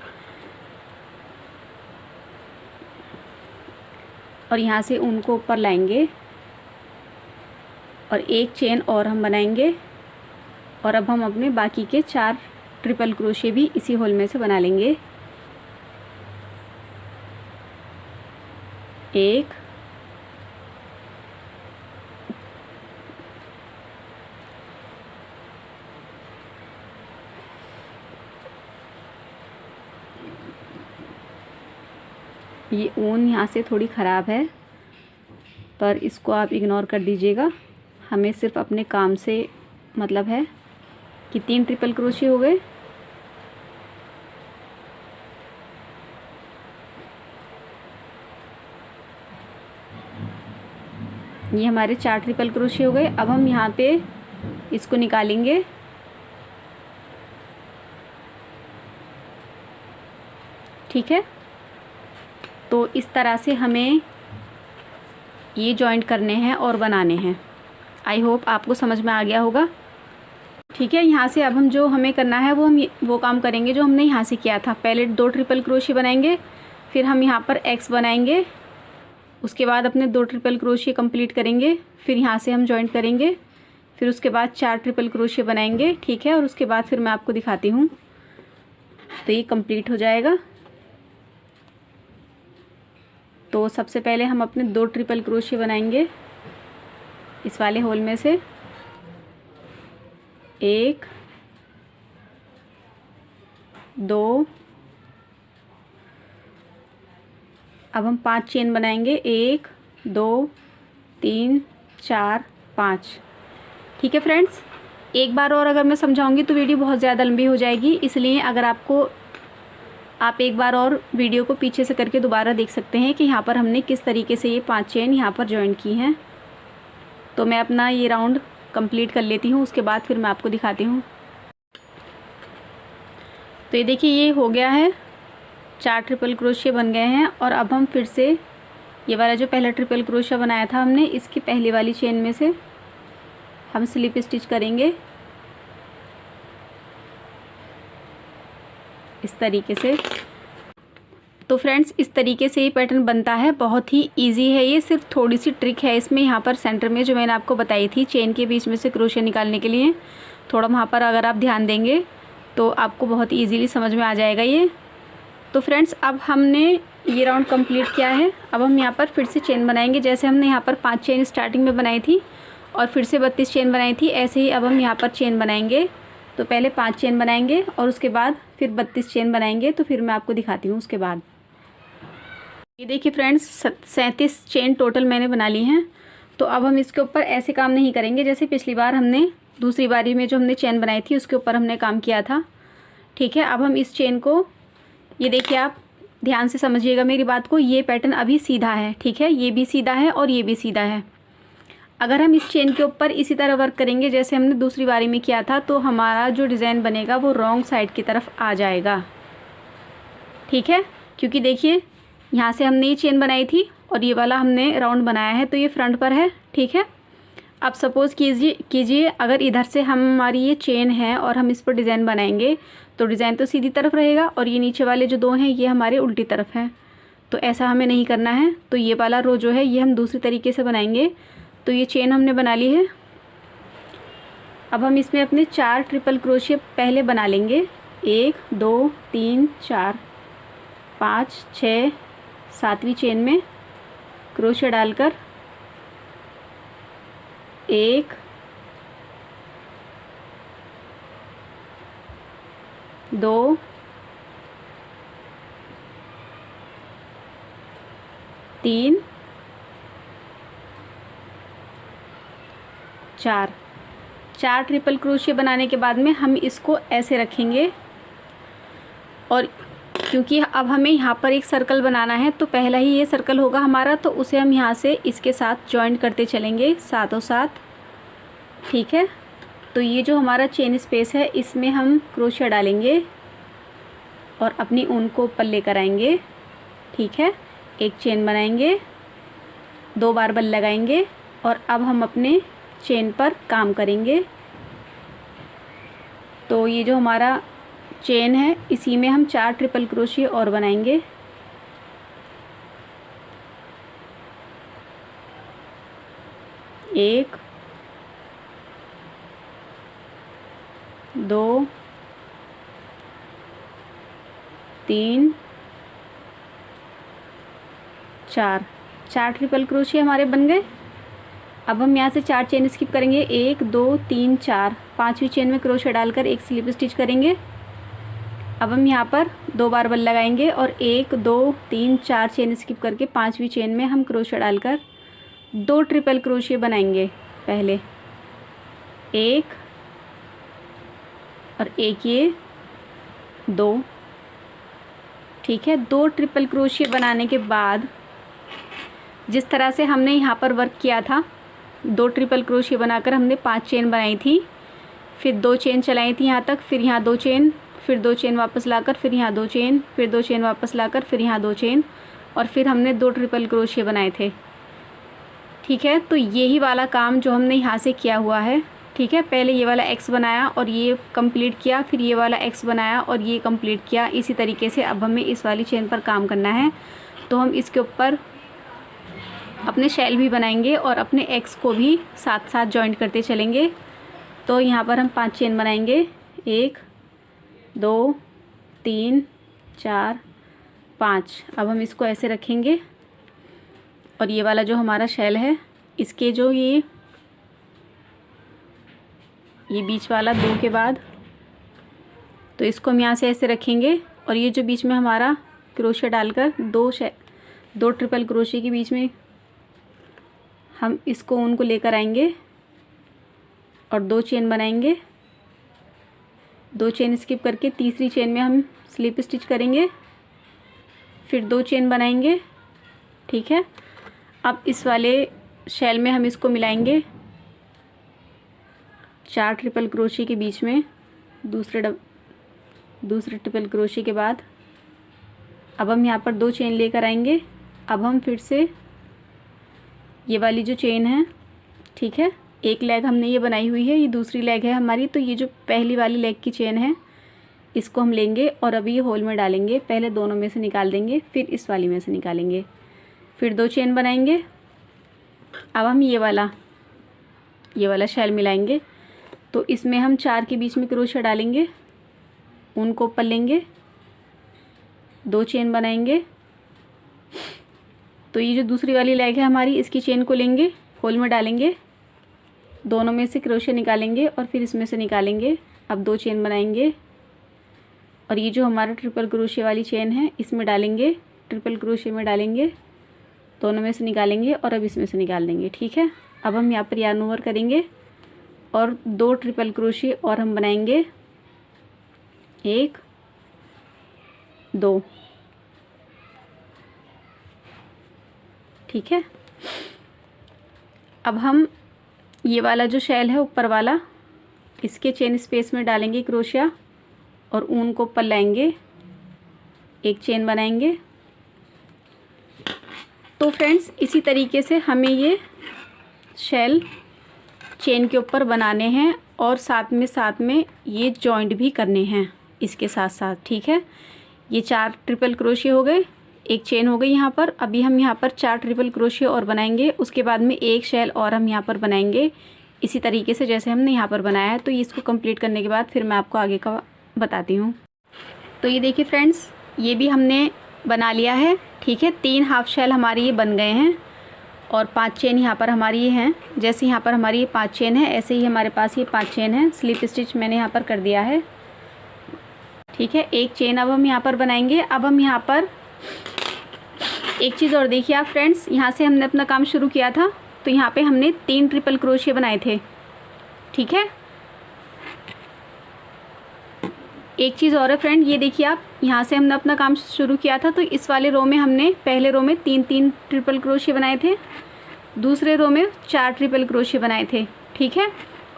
और यहाँ से उनको ऊपर लाएंगे और 1 चेन और हम बनाएंगे और अब हम अपने बाकी के 4 ट्रिपल क्रोशे भी इसी होल में से बना लेंगे। एक, ये ऊन यहाँ से थोड़ी ख़राब है पर इसको आप इग्नोर कर दीजिएगा। हमें सिर्फ अपने काम से मतलब है कि 3 ट्रिपल क्रोशे हो गए। ये हमारे 4 ट्रिपल क्रोशे हो गए। अब हम यहाँ पे इसको निकालेंगे। ठीक है, तो इस तरह से हमें ये जॉइंट करने हैं और बनाने हैं। आई होप आपको समझ में आ गया होगा। ठीक है, यहाँ से अब हम जो हमें करना है वो काम करेंगे जो हमने यहाँ से किया था। पहले 2 ट्रिपल क्रोशे बनाएंगे, फिर हम यहाँ पर एक्स बनाएंगे, उसके बाद अपने 2 ट्रिपल क्रोशे कंप्लीट करेंगे, फिर यहाँ से हम जॉइंट करेंगे, फिर उसके बाद 4 ट्रिपल क्रोशे बनाएंगे। ठीक है, और उसके बाद फिर मैं आपको दिखाती हूँ। तो ये कंप्लीट हो जाएगा। तो सबसे पहले हम अपने 2 ट्रिपल क्रोशे बनाएंगे इस वाले होल में से। 1, 2, अब हम 5 चेन बनाएंगे। 1, 2, 3, 4, 5। ठीक है फ्रेंड्स, एक बार और अगर मैं समझाऊंगी तो वीडियो बहुत ज़्यादा लंबी हो जाएगी, इसलिए अगर आप एक बार और वीडियो को पीछे से करके दोबारा देख सकते हैं कि यहाँ पर हमने किस तरीके से ये 5 चेन यहाँ पर जॉइन की हैं। तो मैं अपना ये राउंड कंप्लीट कर लेती हूँ, उसके बाद फिर मैं आपको दिखाती हूँ। तो ये देखिए, ये हो गया है, 4 ट्रिपल क्रोशे बन गए हैं। और अब हम फिर से ये वाला जो पहला ट्रिपल क्रोशा बनाया था हमने, इसकी पहली वाली चेन में से हम स्लिप स्टिच करेंगे इस तरीके से। तो फ्रेंड्स, इस तरीके से ये पैटर्न बनता है। बहुत ही इजी है ये, सिर्फ थोड़ी सी ट्रिक है इसमें। यहाँ पर सेंटर में जो मैंने आपको बताई थी चेन के बीच में से क्रोशे निकालने के लिए, थोड़ा वहाँ पर अगर आप ध्यान देंगे तो आपको बहुत ईजीली समझ में आ जाएगा ये। तो फ्रेंड्स, अब हमने ये राउंड कंप्लीट किया है। अब हम यहाँ पर फिर से चेन बनाएंगे। जैसे हमने यहाँ पर 5 चेन स्टार्टिंग में बनाई थी और फिर से 32 चेन बनाई थी, ऐसे ही अब हम यहाँ पर चेन बनाएंगे। तो पहले 5 चेन बनाएंगे और उसके बाद फिर 32 चेन बनाएंगे। तो फिर मैं आपको दिखाती हूँ उसके बाद। ये देखिए फ्रेंड्स, 37 चेन टोटल मैंने बना ली हैं। तो अब हम इसके ऊपर ऐसे काम नहीं करेंगे जैसे पिछली बार हमने दूसरी बारी में जो हमने चेन बनाई थी उसके ऊपर हमने काम किया था। ठीक है, अब हम इस चेन को, ये देखिए आप ध्यान से समझिएगा मेरी बात को, ये पैटर्न अभी सीधा है। ठीक है, ये भी सीधा है और ये भी सीधा है। अगर हम इस चेन के ऊपर इसी तरह वर्क करेंगे जैसे हमने दूसरी बारी में किया था, तो हमारा जो डिज़ाइन बनेगा वो रॉन्ग साइड की तरफ आ जाएगा। ठीक है, क्योंकि देखिए यहाँ से हमने ये चेन बनाई थी और ये वाला हमने राउंड बनाया है, तो ये फ्रंट पर है। ठीक है, अब सपोज़ कीजिए अगर इधर से हमारी ये चेन है और हम इस पर डिज़ाइन बनाएंगे तो डिज़ाइन तो सीधी तरफ रहेगा और ये नीचे वाले जो 2 हैं ये हमारे उल्टी तरफ हैं। तो ऐसा हमें नहीं करना है। तो ये वाला रो जो है ये हम दूसरी तरीके से बनाएंगे। तो ये चेन हमने बना ली है। अब हम इसमें अपने 4 ट्रिपल क्रोशे पहले बना लेंगे। 1, 2, 3, 4, 5, 6, 7वीं चेन में क्रोशे डालकर 1, 2, 3, 4 ट्रिपल क्रोशे बनाने के बाद में हम इसको ऐसे रखेंगे। और क्योंकि अब हमें यहाँ पर एक सर्कल बनाना है तो पहला ही ये सर्कल होगा हमारा, तो उसे हम यहाँ से इसके साथ जॉइंट करते चलेंगे साथों साथ। ठीक है, तो ये जो हमारा चेन स्पेस है इसमें हम क्रोशे डालेंगे और अपनी ऊन को ऊपर लेकर आएंगे। ठीक है, एक चेन बनाएंगे, 2 बार बल लगाएंगे और अब हम अपने चेन पर काम करेंगे। तो ये जो हमारा चेन है इसी में हम 4 ट्रिपल क्रोशे और बनाएंगे। एक, 2, 3 4 4 ट्रिपल क्रोशिया हमारे बन गए। अब हम यहाँ से 4 चेन स्किप करेंगे, 1 2 3 4, 5वीं चेन में क्रोशिया डालकर एक स्लिप स्टिच करेंगे। अब हम यहाँ पर 2 बार बल लगाएंगे और 1 2 3 4 चेन स्किप करके 5वीं चेन में हम क्रोशिया डालकर 2 ट्रिपल क्रोशिया बनाएंगे। पहले 1 और एक ये 2, ठीक है। 2 ट्रिपल क्रोशिया बनाने के बाद जिस तरह से हमने यहाँ पर वर्क किया था, 2 ट्रिपल क्रोशिया बनाकर हमने 5 चेन बनाई थी, फिर 2 चेन चलाई थी यहाँ तक, फिर यहाँ 2 चेन, फिर 2 चेन वापस लाकर, फिर यहाँ 2 चेन, फिर 2 चेन वापस लाकर, फिर यहाँ 2 चेन, और फिर हमने 2 ट्रिपल क्रोशिया बनाए थे, ठीक है। तो यही वाला काम जो हमने यहाँ से किया हुआ है, ठीक है। पहले ये वाला एक्स बनाया और ये कंप्लीट किया, फिर ये वाला एक्स बनाया और ये कंप्लीट किया। इसी तरीके से अब हमें इस वाली चेन पर काम करना है। तो हम इसके ऊपर अपने शेल भी बनाएंगे और अपने एक्स को भी साथ साथ जॉइंट करते चलेंगे। तो यहाँ पर हम 5 चेन बनाएंगे, 1 2 3 4 5। अब हम इसको ऐसे रखेंगे और ये वाला जो हमारा शेल है, इसके जो ये बीच वाला 2 के बाद, तो इसको हम यहाँ से ऐसे रखेंगे और ये जो बीच में हमारा क्रोशिया डालकर 2 ट्रिपल क्रोशिया के बीच में हम इसको उनको लेकर आएंगे और 2 चेन बनाएंगे। 2 चेन स्किप करके तीसरी चेन में हम स्लिप स्टिच करेंगे, फिर 2 चेन बनाएंगे, ठीक है। अब इस वाले शेल में हम इसको मिलाएंगे 4 ट्रिपल क्रोशिया के बीच में, दूसरे ट्रिपल क्रोशिया के बाद अब हम यहाँ पर 2 चेन लेकर आएंगे। अब हम फिर से ये वाली जो चेन है, ठीक है, एक लेग हमने ये बनाई हुई है, ये दूसरी लेग है हमारी। तो ये जो पहली वाली लेग की चेन है, इसको हम लेंगे और अभी ये होल में डालेंगे। पहले दोनों में से निकाल देंगे, फिर इस वाली में से निकालेंगे, फिर 2 चेन बनाएंगे। अब हम ये वाला शेल मिलाएंगे। तो इसमें हम 4 के बीच में क्रोशिया डालेंगे, उनको ऊपर लेंगे, 2 चेन बनाएंगे। तो ये जो दूसरी वाली लेग है हमारी, इसकी चेन को लेंगे, होल में डालेंगे, दोनों में से क्रोशिया निकालेंगे और फिर इसमें से निकालेंगे। अब 2 चेन बनाएंगे और ये जो हमारा ट्रिपल क्रोशिया वाली चेन है, इसमें डालेंगे, ट्रिपल क्रोशिया में डालेंगे, दोनों में से निकालेंगे और अब इसमें से निकाल देंगे, ठीक है। अब हम यहाँ पर यार्न ओवर करेंगे और 2 ट्रिपल क्रोशिया और हम बनाएंगे, 1 2, ठीक है। अब हम ये वाला जो शेल है ऊपर वाला, इसके चेन स्पेस में डालेंगे क्रोशिया और ऊन को ऊपर लाएंगे, 1 चेन बनाएंगे। तो फ्रेंड्स, इसी तरीके से हमें ये शेल चेन के ऊपर बनाने हैं और साथ में ये जॉइंट भी करने हैं इसके साथ साथ, ठीक है। ये 4 ट्रिपल क्रोशिया हो गए, 1 चेन हो गई यहाँ पर। अभी हम यहाँ पर 4 ट्रिपल क्रोशिया और बनाएंगे, उसके बाद में 1 शेल और हम यहाँ पर बनाएंगे इसी तरीके से जैसे हमने यहाँ पर बनाया है। तो इसको कंप्लीट करने के बाद फिर मैं आपको आगे का बताती हूँ। तो ये देखिए फ्रेंड्स, ये भी हमने बना लिया है, ठीक है। 3 हाफ शेल हमारे ये बन गए हैं और 5 चेन यहाँ पर हमारी ये हैं। जैसे यहाँ पर हमारी ये 5 चेन है, ऐसे ही हमारे पास ये 5 चेन है। स्लिप स्टिच मैंने यहाँ पर कर दिया है, ठीक है। 1 चेन अब हम यहाँ पर बनाएंगे। अब हम यहाँ पर एक चीज़ और देखिए आप फ्रेंड्स, यहाँ से हमने अपना काम शुरू किया था तो यहाँ पे हमने 3 ट्रिपल क्रोशिया बनाए थे, ठीक है। एक चीज़ और है फ्रेंड, ये देखिए आप, यहाँ से हमने अपना काम शुरू किया था तो इस वाले रो में हमने पहले रो में 3 ट्रिपल क्रोशिया बनाए थे, दूसरे रो में 4 ट्रिपल क्रोशिया बनाए थे, ठीक है।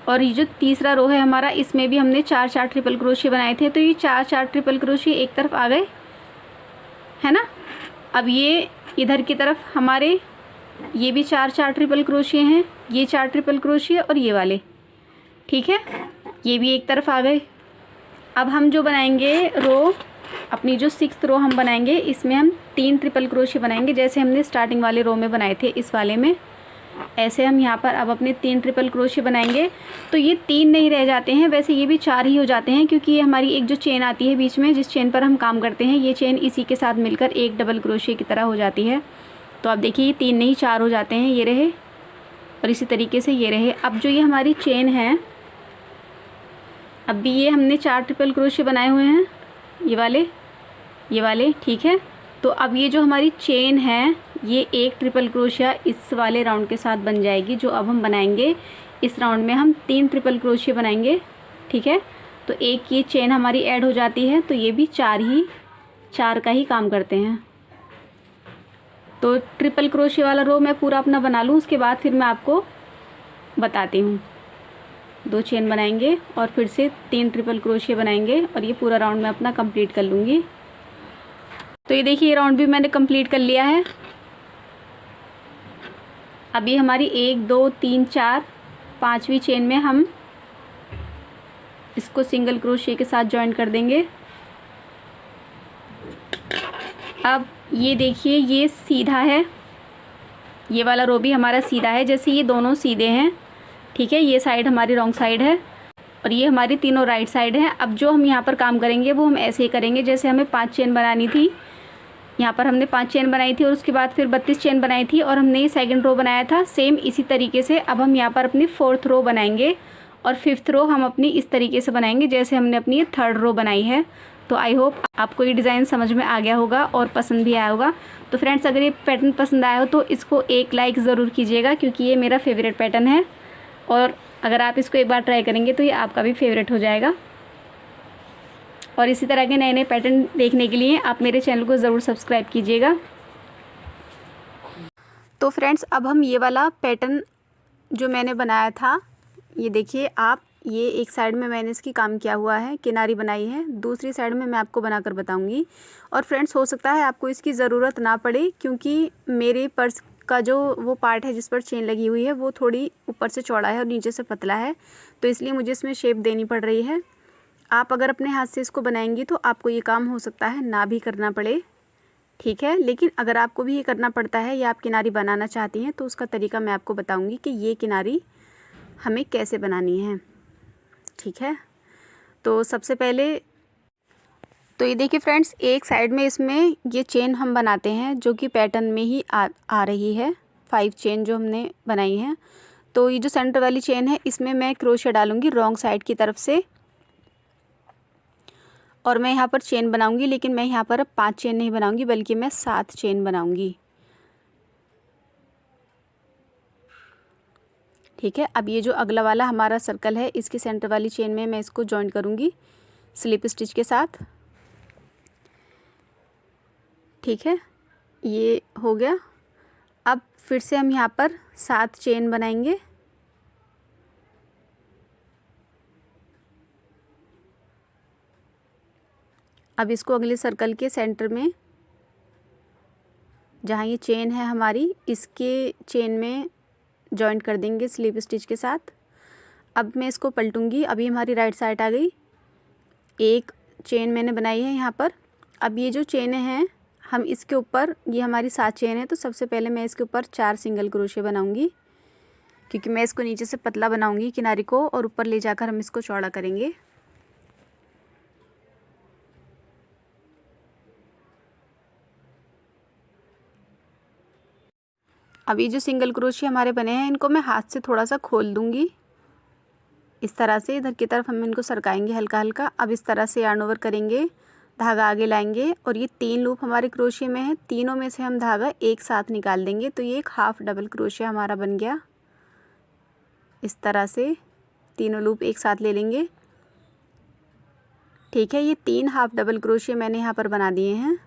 और ये जो तीसरा रो है हमारा, इसमें भी हमने 4 ट्रिपल क्रोशिया बनाए थे। तो ये 4 ट्रिपल क्रोशिया एक तरफ आ गए, है ना। अब ये इधर की तरफ हमारे ये भी 4 ट्रिपल क्रोशिया हैं, ये 4 ट्रिपल क्रोशिया और ये वाले, ठीक है, ये भी एक तरफ आ गए। अब हम जो बनाएंगे रो, अपनी जो 6th रो हम बनाएंगे, इसमें हम 3 ट्रिपल क्रोशिया बनाएंगे जैसे हमने स्टार्टिंग वाले रो में बनाए थे। इस वाले में ऐसे हम यहाँ पर अब अपने 3 ट्रिपल क्रोशे बनाएंगे। तो ये 3 नहीं रह जाते हैं, वैसे ये भी 4 ही हो जाते हैं, क्योंकि ये हमारी एक जो चेन आती है बीच में, जिस चेन पर हम काम करते हैं, ये चेन इसी के साथ मिलकर एक डबल क्रोशे की तरह हो जाती है। तो आप देखिए ये 3 नहीं 4 हो जाते हैं, ये रहे और इसी तरीके से ये रहे। अब जो ये हमारी चेन है, अब भी ये हमने 4 ट्रिपल क्रोशे बनाए हुए हैं, ये वाले, ठीक है। तो अब ये जो हमारी चेन है, ये एक ट्रिपल क्रोशिया इस वाले राउंड के साथ बन जाएगी, जो अब हम बनाएंगे। इस राउंड में हम 3 ट्रिपल क्रोशे बनाएंगे, ठीक है। तो एक ये चेन हमारी ऐड हो जाती है, तो ये भी 4 का ही काम करते हैं। तो ट्रिपल क्रोशे वाला रो मैं पूरा अपना बना लूँ, उसके बाद फिर मैं आपको बताती हूँ। 2 चेन बनाएंगे और फिर से 3 ट्रिपल क्रोशे बनाएंगे और ये पूरा राउंड मैं अपना कंप्लीट कर लूँगी। तो ये देखिए ये राउंड भी मैंने कंप्लीट कर लिया है। अभी हमारी 1 2 3 4 5वीं चेन में हम इसको सिंगल क्रोशे के साथ ज्वाइन कर देंगे। अब ये देखिए ये सीधा है, ये वाला रो भी हमारा सीधा है, जैसे ये दोनों सीधे हैं, ठीक है। ये साइड हमारी रॉन्ग साइड है और ये हमारी तीनों राइट साइड हैं। अब जो हम यहाँ पर काम करेंगे वो हम ऐसे ही करेंगे, जैसे हमें 5 चेन बनानी थी। यहाँ पर हमने 5 चेन बनाई थी और उसके बाद फिर 32 चेन बनाई थी और हमने ये सेकंड रो बनाया था। सेम इसी तरीके से अब हम यहाँ पर अपनी 4th रो बनाएंगे और 5th रो हम अपनी इस तरीके से बनाएंगे, जैसे हमने अपनी ये 3rd रो बनाई है। तो आई होप आपको ये डिज़ाइन समझ में आ गया होगा और पसंद भी आया होगा। तो फ्रेंड्स, अगर ये पैटर्न पसंद आया हो तो इसको एक लाइक ज़रूर कीजिएगा, क्योंकि ये मेरा फेवरेट पैटर्न है और अगर आप इसको एक बार ट्राई करेंगे तो ये आपका भी फेवरेट हो जाएगा। और इसी तरह के नए नए पैटर्न देखने के लिए आप मेरे चैनल को ज़रूर सब्सक्राइब कीजिएगा। तो फ्रेंड्स, अब हम ये वाला पैटर्न जो मैंने बनाया था, ये देखिए आप, ये एक साइड में मैंने इसकी काम किया हुआ है, किनारी बनाई है, दूसरी साइड में मैं आपको बनाकर बताऊंगी। और फ्रेंड्स, हो सकता है आपको इसकी ज़रूरत ना पड़े, क्योंकि मेरे पर्स का जो वो पार्ट है जिस पर चेन लगी हुई है वो थोड़ी ऊपर से चौड़ा है और नीचे से पतला है, तो इसलिए मुझे इसमें शेप देनी पड़ रही है। आप अगर अपने हाथ से इसको बनाएंगी तो आपको ये काम हो सकता है ना भी करना पड़े, ठीक है। लेकिन अगर आपको भी ये करना पड़ता है या आप किनारी बनाना चाहती हैं तो उसका तरीका मैं आपको बताऊंगी कि ये किनारी हमें कैसे बनानी है, ठीक है। तो सबसे पहले तो ये देखिए फ्रेंड्स, एक साइड में इसमें ये चेन हम बनाते हैं जो कि पैटर्न में ही आ रही है, 5 चेन जो हमने बनाई है। तो ये जो सेंटर वाली चेन है इसमें मैं क्रोशे डालूंगी रॉन्ग साइड की तरफ से और मैं यहाँ पर चेन बनाऊंगी, लेकिन मैं यहाँ पर अब 5 चेन नहीं बनाऊंगी बल्कि मैं 7 चेन बनाऊंगी, ठीक है। अब ये जो अगला वाला हमारा सर्कल है इसकी सेंटर वाली चेन में मैं इसको जॉइन करूँगी स्लिप स्टिच के साथ, ठीक है। ये हो गया। अब फिर से हम यहाँ पर 7 चेन बनाएंगे। अब इसको अगले सर्कल के सेंटर में, जहाँ ये चेन है हमारी, इसके चेन में जॉइंट कर देंगे स्लिप स्टिच के साथ। अब मैं इसको पलटूंगी, अभी हमारी राइट साइड आ गई, एक चेन मैंने बनाई है यहाँ पर। अब ये जो चेनें हैं हम इसके ऊपर, ये हमारी 7 चेन है, तो सबसे पहले मैं इसके ऊपर 4 सिंगल क्रोशे बनाऊंगी, क्योंकि मैं इसको नीचे से पतला बनाऊंगी किनारी को और ऊपर ले जाकर हम इसको चौड़ा करेंगे। अब ये जो सिंगल क्रोशे हमारे बने हैं इनको मैं हाथ से थोड़ा सा खोल दूंगी, इस तरह से इधर की तरफ हम इनको सरकाएंगे हल्का हल्का। अब इस तरह से यार्न ओवर करेंगे, धागा आगे लाएंगे और ये 3 लूप हमारे क्रोशे में है, तीनों में से हम धागा एक साथ निकाल देंगे, तो ये एक हाफ डबल क्रोशे हमारा बन गया। इस तरह से तीनों लूप एक साथ ले लेंगे, ठीक है। ये 3 हाफ डबल क्रोशे मैंने यहाँ पर बना दिए हैं,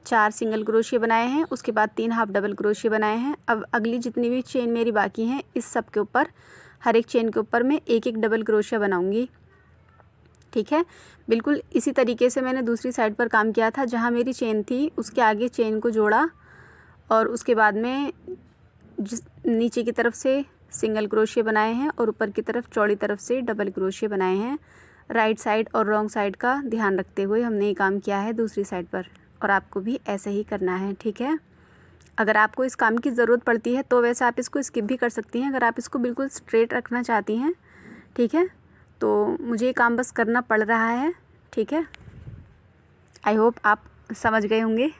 4 सिंगल क्रोशे बनाए हैं, उसके बाद 3 हाफ डबल क्रोशे बनाए हैं। अब अगली जितनी भी चेन मेरी बाकी हैं इस सब के ऊपर, हर एक चेन के ऊपर मैं एक एक डबल क्रोशा बनाऊंगी, ठीक है। बिल्कुल इसी तरीके से मैंने दूसरी साइड पर काम किया था, जहाँ मेरी चेन थी उसके आगे चेन को जोड़ा और उसके बाद में नीचे की तरफ से सिंगल क्रोशे बनाए हैं और ऊपर की तरफ चौड़ी तरफ से डबल क्रोशे बनाए हैं। राइट साइड और रॉन्ग साइड का ध्यान रखते हुए हमने ये काम किया है दूसरी साइड पर, और आपको भी ऐसे ही करना है, ठीक है। अगर आपको इस काम की ज़रूरत पड़ती है तो वैसे आप इसको स्किप भी कर सकती हैं, अगर आप इसको बिल्कुल स्ट्रेट रखना चाहती हैं। ठीक है, तो मुझे ये काम बस करना पड़ रहा है। ठीक है, आई होप आप समझ गए होंगे।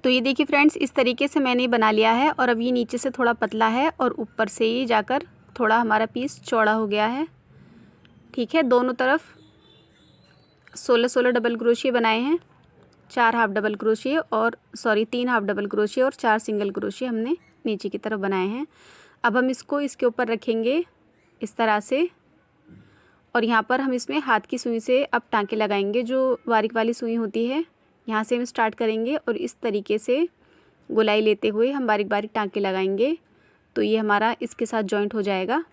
तो ये देखिए फ्रेंड्स, इस तरीके से मैंने बना लिया है और अब ये नीचे से थोड़ा पतला है और ऊपर से ये जाकर थोड़ा हमारा पीस चौड़ा हो गया है। ठीक है, दोनों तरफ 16 डबल क्रोशिया बनाए हैं, 4 हाफ डबल क्रोशिया और 3 हाफ डबल क्रोशिया और 4 सिंगल क्रोशिया हमने नीचे की तरफ बनाए हैं। अब हम इसको इसके ऊपर रखेंगे इस तरह से, और यहाँ पर हम इसमें हाथ की सुई से अब टाँके लगाएंगे। जो बारीक वाली सुई होती है यहाँ से हम स्टार्ट करेंगे और इस तरीके से गोलाई लेते हुए हम बारीक बारीक टाँके लगाएंगे, तो ये हमारा इसके साथ जॉइंट हो जाएगा।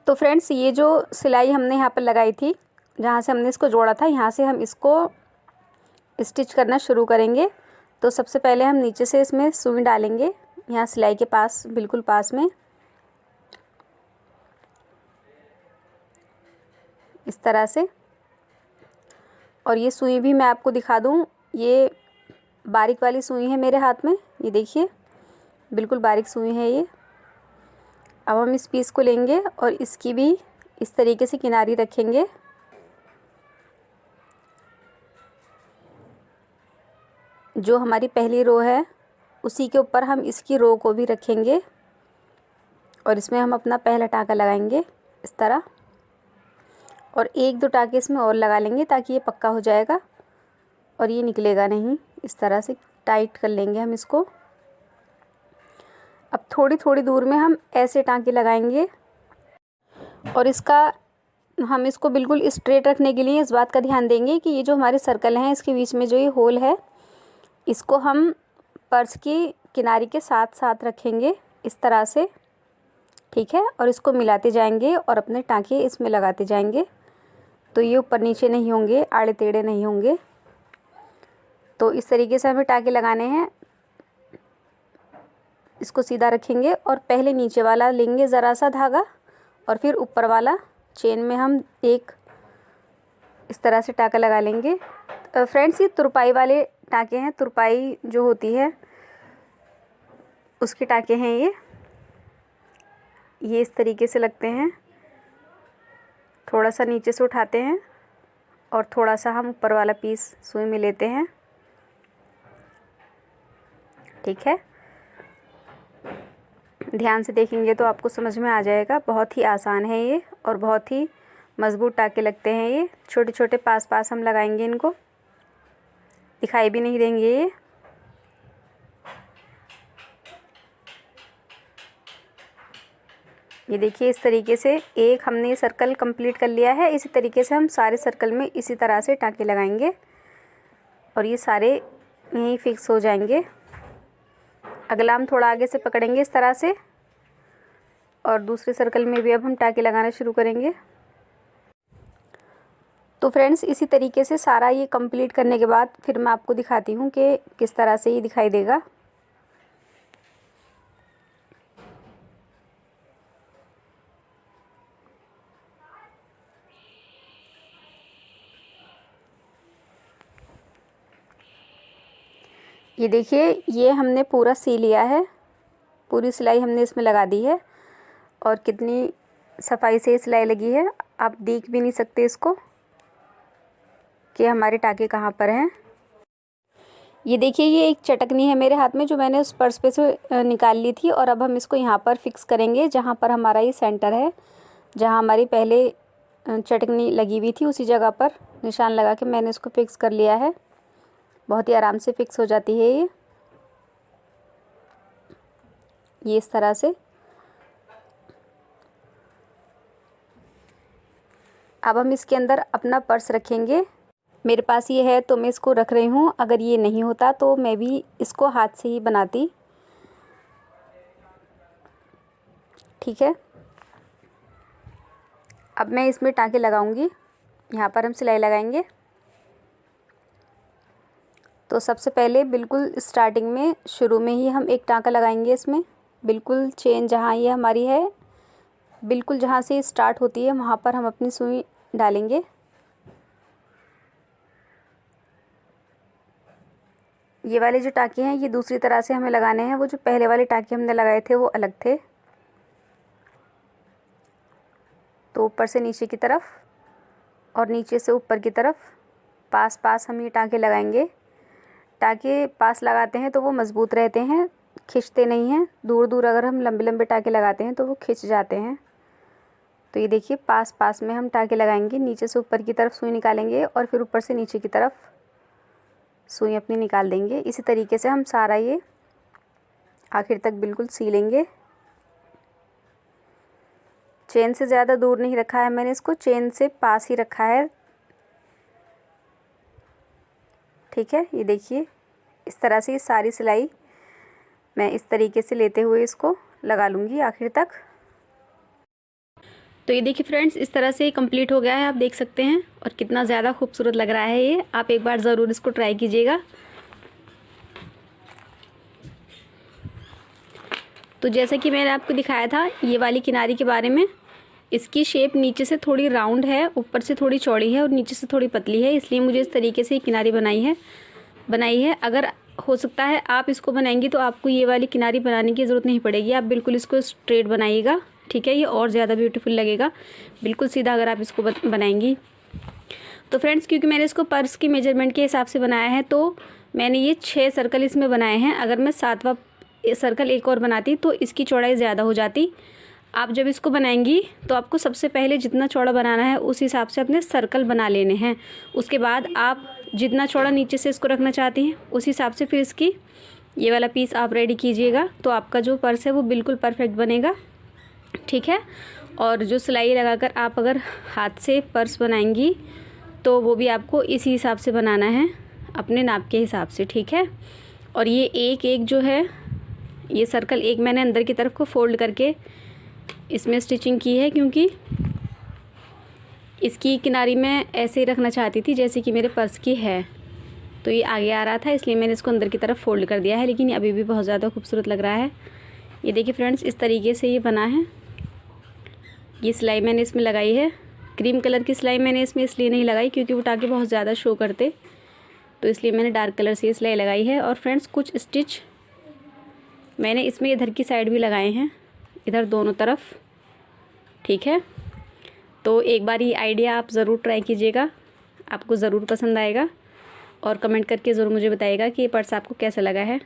तो फ्रेंड्स, ये जो सिलाई हमने यहाँ पर लगाई थी, जहाँ से हमने इसको जोड़ा था, यहाँ से हम इसको स्टिच करना शुरू करेंगे। तो सबसे पहले हम नीचे से इसमें सुई डालेंगे, यहाँ सिलाई के पास, बिल्कुल पास में, इस तरह से। और ये सुई भी मैं आपको दिखा दूँ, ये बारीक वाली सुई है मेरे हाथ में, ये देखिए बिल्कुल बारीक सुई है ये। अब हम इस पीस को लेंगे और इसकी भी इस तरीके से किनारी रखेंगे। जो हमारी पहली रो है उसी के ऊपर हम इसकी रो को भी रखेंगे और इसमें हम अपना पहला टाँका लगाएंगे इस तरह, और 1-2 टाँके इसमें और लगा लेंगे ताकि ये पक्का हो जाएगा और ये निकलेगा नहीं। इस तरह से टाइट कर लेंगे हम इसको। अब थोड़ी थोड़ी दूर में हम ऐसे टाँके लगाएंगे और हम इसको बिल्कुल स्ट्रेट रखने के लिए इस बात का ध्यान देंगे कि ये जो हमारे सर्कल हैं इसके बीच में जो ये होल है, इसको हम पर्स की किनारी के साथ साथ रखेंगे इस तरह से। ठीक है, और इसको मिलाते जाएंगे और अपने टाँके इसमें लगाते जाएंगे, तो ये ऊपर नीचे नहीं होंगे, आड़े टेढ़े नहीं होंगे। तो इस तरीके से हमें टाँके लगाने हैं। इसको सीधा रखेंगे और पहले नीचे वाला लेंगे ज़रा सा धागा और फिर ऊपर वाला चेन में हम एक इस तरह से टाँका लगा लेंगे। फ्रेंड्स, ये तुरपाई वाले टाँके हैं, तुरपाई जो होती है उसके टाँके हैं ये इस तरीके से लगते हैं। थोड़ा सा नीचे से उठाते हैं और थोड़ा सा हम ऊपर वाला पीस सुई में लेते हैं। ठीक है, ध्यान से देखेंगे तो आपको समझ में आ जाएगा। बहुत ही आसान है ये और बहुत ही मज़बूत टाँके लगते हैं ये। छोटे छोटे पास पास हम लगाएंगे, इनको दिखाई भी नहीं देंगे ये देखिए इस तरीके से एक हमने सर्कल कंप्लीट कर लिया है। इसी तरीके से हम सारे सर्कल में इसी तरह से टाँके लगाएंगे और ये सारे यहीं फिक्स हो जाएंगे। अगला हम थोड़ा आगे से पकड़ेंगे इस तरह से और दूसरे सर्कल में भी अब हम टाँके लगाना शुरू करेंगे। तो फ्रेंड्स, इसी तरीके से सारा ये कंप्लीट करने के बाद फिर मैं आपको दिखाती हूँ कि किस तरह से ये दिखाई देगा। ये देखिए, ये हमने पूरा सी लिया है, पूरी सिलाई हमने इसमें लगा दी है और कितनी सफाई से सिलाई लगी है। आप देख भी नहीं सकते इसको कि हमारे टाँके कहाँ पर हैं। ये देखिए, ये एक चटकनी है मेरे हाथ में जो मैंने उस पर्स पे से निकाल ली थी और अब हम इसको यहाँ पर फिक्स करेंगे जहाँ पर हमारा ये सेंटर है, जहाँ हमारी पहले चटकनी लगी हुई थी उसी जगह पर निशान लगा के मैंने इसको फिक्स कर लिया है। बहुत ही आराम से फिक्स हो जाती है ये इस तरह से। अब हम इसके अंदर अपना पर्स रखेंगे। मेरे पास ये है तो मैं इसको रख रही हूँ, अगर ये नहीं होता तो मैं भी इसको हाथ से ही बनाती। ठीक है, अब मैं इसमें टाँके लगाऊंगी। यहाँ पर हम सिलाई लगाएंगे। तो सबसे पहले बिल्कुल स्टार्टिंग में शुरू में ही हम एक टाँका लगाएंगे इसमें, बिल्कुल चेन जहाँ ये हमारी है, बिल्कुल जहाँ से स्टार्ट होती है वहाँ पर हम अपनी सुई डालेंगे। ये वाले जो टाँके हैं ये दूसरी तरह से हमें लगाने हैं। वो जो पहले वाले टाँके हमने लगाए थे वो अलग थे। तो ऊपर से नीचे की तरफ और नीचे से ऊपर की तरफ पास पास हम ये टाँके लगाएंगे। टाँके पास लगाते हैं तो वो मज़बूत रहते हैं, खिंचते नहीं हैं। दूर दूर अगर हम लंबे लंबे टाँके लगाते हैं तो वो खिंच जाते हैं। तो ये देखिए पास पास में हम टाँके लगाएंगे। नीचे से ऊपर की तरफ सुई निकालेंगे और फिर ऊपर से नीचे की तरफ सुई अपनी निकाल देंगे। इसी तरीके से हम सारा ये आखिर तक बिल्कुल सीलेंगे। चेन से ज़्यादा दूर नहीं रखा है मैंने इसको, चेन से पास ही रखा है। ठीक है, ये देखिए इस तरह से ये सारी सिलाई मैं इस तरीके से लेते हुए इसको लगा लूँगी आखिर तक। तो ये देखिए फ्रेंड्स, इस तरह से ये कंप्लीट हो गया है, आप देख सकते हैं। और कितना ज़्यादा खूबसूरत लग रहा है ये। आप एक बार ज़रूर इसको ट्राई कीजिएगा। तो जैसा कि मैंने आपको दिखाया था ये वाली किनारी के बारे में, इसकी शेप नीचे से थोड़ी राउंड है, ऊपर से थोड़ी चौड़ी है और नीचे से थोड़ी पतली है, इसलिए मुझे इस तरीके से ये किनारी बनाई है। अगर हो सकता है आप इसको बनाएंगी तो आपको ये वाली किनारी बनाने की ज़रूरत नहीं पड़ेगी। आप बिल्कुल इसको स्ट्रेट बनाइएगा, ठीक है। ये और ज़्यादा ब्यूटीफुल लगेगा बिल्कुल सीधा अगर आप इसको बनाएंगी तो। फ्रेंड्स, क्योंकि मैंने इसको पर्स की मेजरमेंट के हिसाब से बनाया है तो मैंने ये 6 सर्कल इसमें बनाए हैं। अगर मैं 7वां सर्कल एक और बनाती तो इसकी चौड़ाई ज़्यादा हो जाती। आप जब इसको बनाएंगी तो आपको सबसे पहले जितना चौड़ा बनाना है उस हिसाब से अपने सर्कल बना लेने हैं। उसके बाद आप जितना चौड़ा नीचे से इसको रखना चाहती हैं उस हिसाब से फिर इसकी ये वाला पीस आप रेडी कीजिएगा। तो आपका जो पर्स है वो बिल्कुल परफेक्ट बनेगा, ठीक है। और जो सिलाई लगाकर आप अगर हाथ से पर्स बनाएंगी तो वो भी आपको इसी हिसाब से बनाना है, अपने नाप के हिसाब से, ठीक है। और ये एक एक जो है ये सर्कल एक मैंने अंदर की तरफ को फोल्ड करके इसमें स्टिचिंग की है, क्योंकि इसकी किनारी मैं ऐसे ही रखना चाहती थी जैसे कि मेरे पर्स की है। तो ये आगे आ रहा था इसलिए मैंने इसको अंदर की तरफ फोल्ड कर दिया है, लेकिन ये अभी भी बहुत ज़्यादा खूबसूरत लग रहा है। ये देखिए फ्रेंड्स, इस तरीके से ये बना है। ये सिलाई मैंने इसमें लगाई है। क्रीम कलर की सिलाई मैंने इसमें इसलिए नहीं लगाई क्योंकि वो टाँके बहुत ज़्यादा शो करते, तो इसलिए मैंने डार्क कलर से ये सिलाई लगाई है। और फ्रेंड्स, कुछ स्टिच मैंने इसमें इधर की साइड भी लगाए हैं, इधर दोनों तरफ, ठीक है। तो एक बार ये आइडिया आप ज़रूर ट्राई कीजिएगा, आपको ज़रूर पसंद आएगा। और कमेंट करके ज़रूर मुझे बताइएगा कि ये पर्स आपको कैसा लगा है।